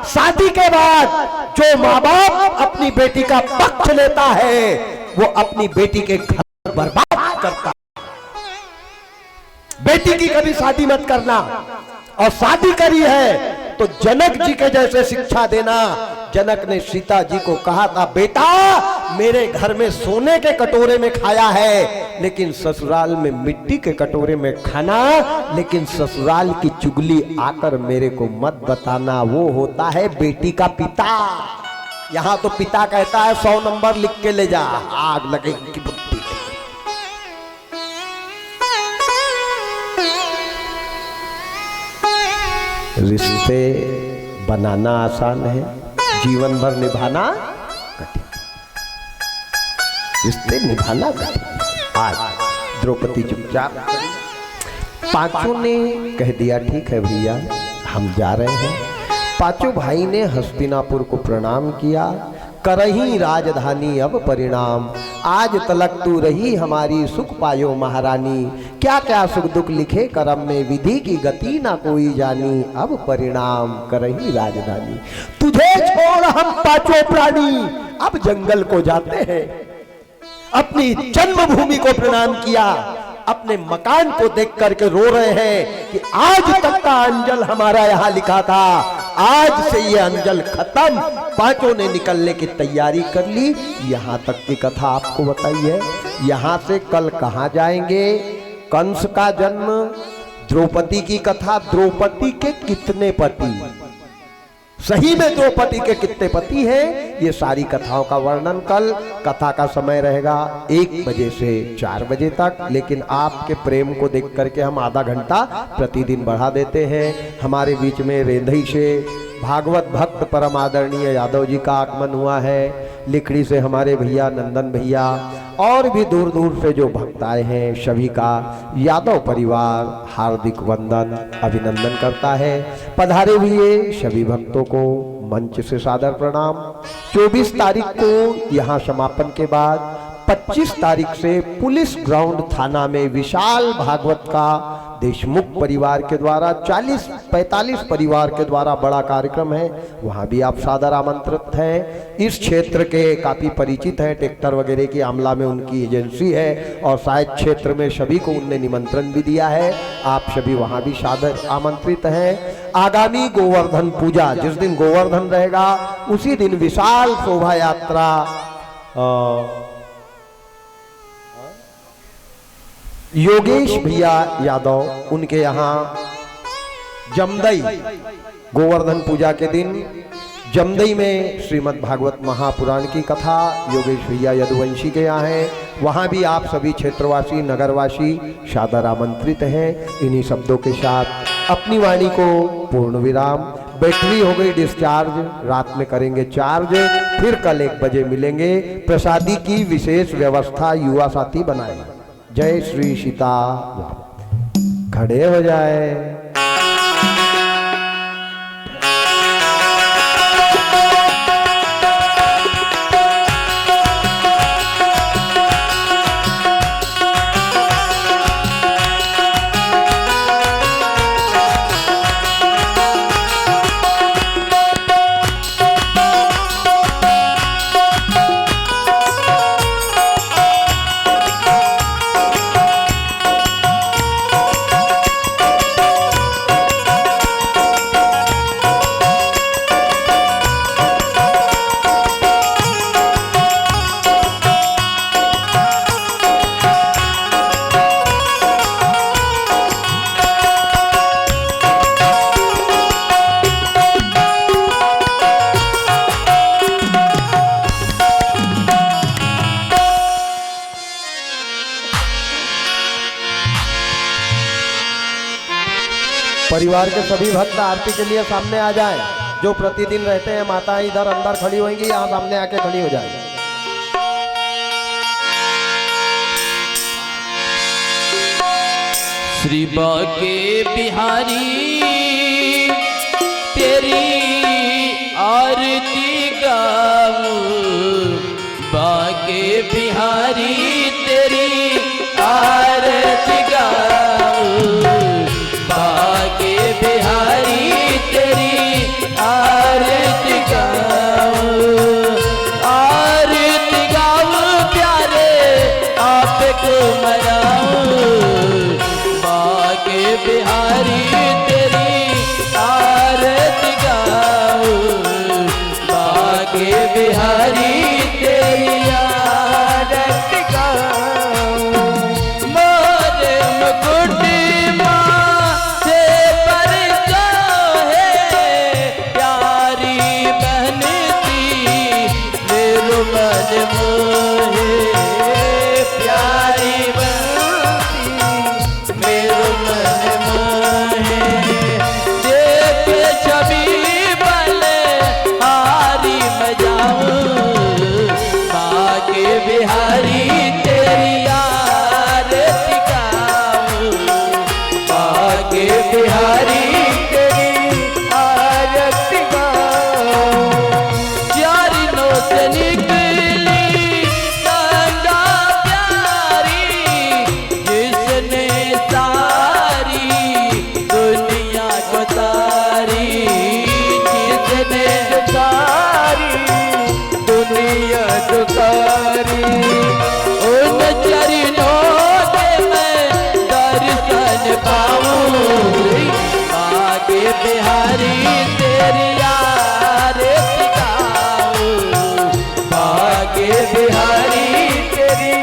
S1: शादी के बाद जो माँ बाप अपनी बेटी का पक्ष लेता है वो अपनी बेटी के घर बर्बाद करता है। बेटी की कभी शादी मत करना, और शादी करी है तो जनक जी के जैसे शिक्षा देना। जनक ने सीता जी को कहा था, बेटा मेरे घर में सोने के कटोरे में खाया है, लेकिन ससुराल में मिट्टी के कटोरे में खाना, लेकिन ससुराल की चुगली आकर मेरे को मत बताना, वो होता है बेटी का पिता। यहां तो पिता कहता है 100 नंबर लिख के ले जा, आग लगे उनकी बुद्धि। रिश्ते बनाना आसान है, जीवन भर निभाना कठिन। रिश्ते निभाना कठिन। आज द्रौपदी चुपचाप, पांचों ने कह दिया ठीक है भैया हम जा रहे हैं। पांचों भाई ने हस्तिनापुर को प्रणाम किया। करही राजधानी अब परिणाम, आज तलक तू रही हमारी सुख पायो महारानी। क्या क्या सुख दुख लिखे करम में, विधि की गति ना कोई जानी। अब परिणाम करही राजधानी, तुझे छोड़ हम पांचों प्राणी अब जंगल को जाते हैं। अपनी जन्मभूमि को प्रणाम किया, अपने मकान को देख करके रो रहे हैं कि आज तक का अंजल हमारा यहाँ लिखा था, आज से ये अंजल खत्म। पांचों ने निकलने की तैयारी कर ली। यहाँ तक की कथा आपको बताइए, यहाँ से कल कहाँ जाएंगे? कंस का जन्म, द्रौपदी की कथा, द्रौपदी के कितने पति, सही में द्रौपदी के कितने पति हैं, ये सारी कथाओं का वर्णन कल। कथा का समय रहेगा 1 बजे से 4 बजे तक, लेकिन आपके प्रेम को देख करके हम आधा घंटा प्रतिदिन बढ़ा देते हैं। हमारे बीच में रेंधई से भागवत भक्त परम आदरणीय यादव जी का आगमन हुआ है। लिखड़ी से हमारे भैया नंदन भैया और भी दूर दूर से जो भक्त आए हैं, सभी का यादव परिवार हार्दिक वंदन अभिनंदन करता है। पधारे हुए सभी भक्तों को मंच से सादर प्रणाम। 24 तारीख को यहाँ समापन के बाद 25 तारीख से पुलिस ग्राउंड थाना में विशाल भागवत का देशमुख परिवार के द्वारा 40-45 परिवार के द्वारा बड़ा कार्यक्रम है, वहां भी आप सादर आमंत्रित हैं। इस क्षेत्र के काफी परिचित हैं, ट्रैक्टर वगैरह की आमला में उनकी एजेंसी है और शायद क्षेत्र में सभी को उनने निमंत्रण भी दिया है। आप सभी वहां भी सादर आमंत्रित हैं। आगामी गोवर्धन पूजा, जिस दिन गोवर्धन रहेगा उसी दिन विशाल शोभा यात्रा योगेश भैया यादव उनके यहाँ जमदई, गोवर्धन पूजा के दिन जमदई में श्रीमद् भागवत महापुराण की कथा योगेश भैया यदुवंशी के यहाँ है। वहाँ भी आप सभी क्षेत्रवासी नगरवासी सादर आमंत्रित हैं। इन्हीं शब्दों के साथ अपनी वाणी को पूर्ण विराम। बैटरी हो गई डिस्चार्ज, रात में करेंगे चार्ज, फिर कल 1 बजे मिलेंगे। प्रसादी की विशेष व्यवस्था युवा साथी बनाए। जय श्री सीता। खड़े हो जाए। परिवार के सभी भक्त आरती के लिए सामने आ जाएं। जो प्रतिदिन रहते हैं माताएं इधर अंदर खड़ी होंगी, यहाँ सामने आके खड़ी हो जाएंगी।
S3: श्री बाके बिहारी तेरी आरती गाऊं, बाके बिहारी तेरी आरती गाऊं, बाके बिहारी तेरी आरती गाऊं, आरती गाऊं प्यारे आपको मनाऊं, बाके बिहारी तेरी आरती बाके बिहारी तेरी आरती गाऊं। मोर मुकुट माथे पर जो है प्यारी बनती मेरो मन मोहे प्यारी बनती मेरो मन मोहे देख छवि बल हारी बजाऊं बाके बिहारी तेरी आरती गाऊं बाके बिहारी तेरी आरती गाऊं। चरणों से निकली गंगा प्यारी जिसने सारी दुनिया को तारी जिसने सारी दुनिया को तारी उन चरणों के मैं दर्शन पाऊं बाके बिहारी तेरी आरती गाऊं बाके बिहारी तेरी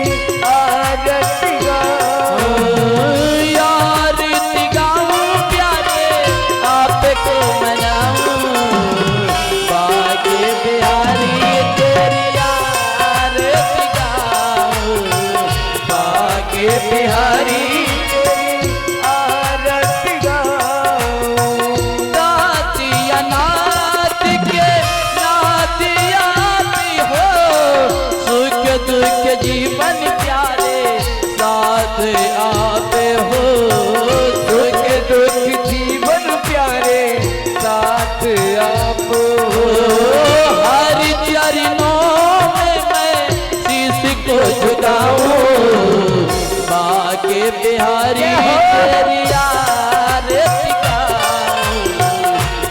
S3: आरती गाऊं। आरती गाऊं प्यारे आपको मनाऊं बाके बिहारी तेरी आरती गाऊं बाके बिहारी तेरी आरती गाऊं। दातिया नाथ के नातिया भी हो सुख दुख जीवन प्यारे साथ आप हो सुख दुख जीवन प्यारे साथ आप हो। हर चरणों में मैं शीश को झुकाऊं बाके बिहारी तेरी आरती गाऊं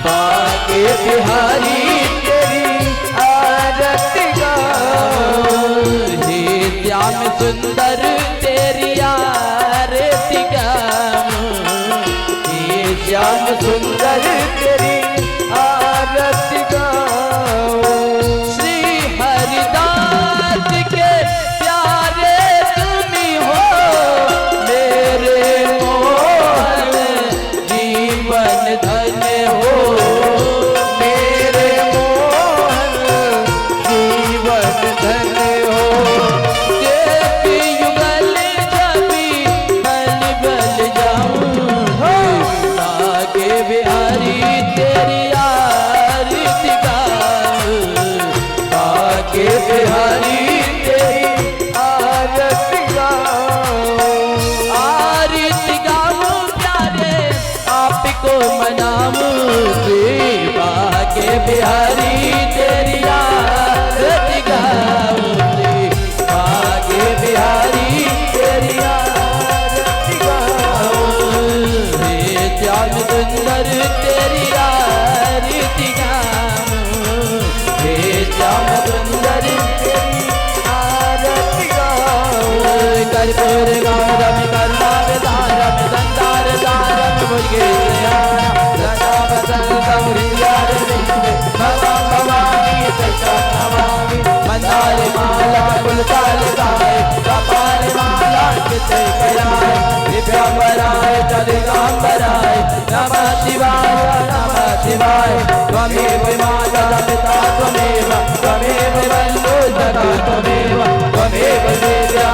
S3: बाके बिहारी तेरी आरती गाऊं। हे श्याम सुंदर तेरी आरती गाऊं हे श्याम सुंदर तेरी आरती गाऊं। श्री हरिदास के प्यारे तुम्ही हो मेरे मोहन जीवन धन हो मेरे मोहन जीवन धन हो। देख युगल छवि बल बल जाऊं बाके बिहारी तेरी आरती गाऊं बाके बिहारी तेरी आरती गाऊं। आरती गाऊं प्यारे आपको मनाऊं बाके बिहारी तेरी आरती गाऊं बाके बिहारी तेरी आरती गाऊं। हे श्याम सुंदर तेरी आरती गाऊं हे श्याम सुंदर तेरी आरती गाऊं। कर्पूर गौरम करुणावतारम संसार सारम मुझे लता बसंत मुरियार भवाम भवानी सचन नमामि मंदार माला पुलकाल गाय कपाल माला किते कराय दिव्यांबराय दिगंबराय नमः शिवाय त्वमेव माता पिता त्वमेव त्वमेव बन्धु सखा त्वमेव त्वमेव देव्या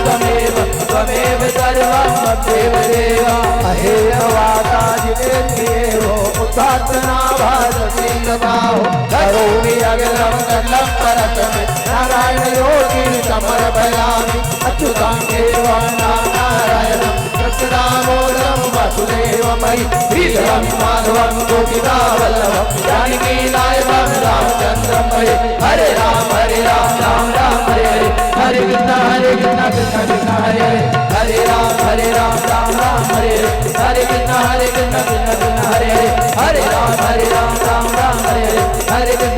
S3: त्वमेव त्वमेव सर्वं ममेव देव। अहे वाता जितेन्द्रियो उत्थातना भारती बाहो करोमि अगलम कल्लम परतमे नारायण योगी समर्पयामि अच्युतं केशवं नारायणं कृष्णदामोदरं वासुदेवमयि श्रीधरं माधवं गोपिकावल्लभं जानकीनायकं रामचन्द्रं भजे। हरे राम राम राम हरे हरे हरे कृष्ण कृष्ण कृष्ण हरे हरे हरे राम राम हरे हरे कृष्ण कृष्ण कृष्ण हरे हरे हरे राम राम राम हरे हरे हरे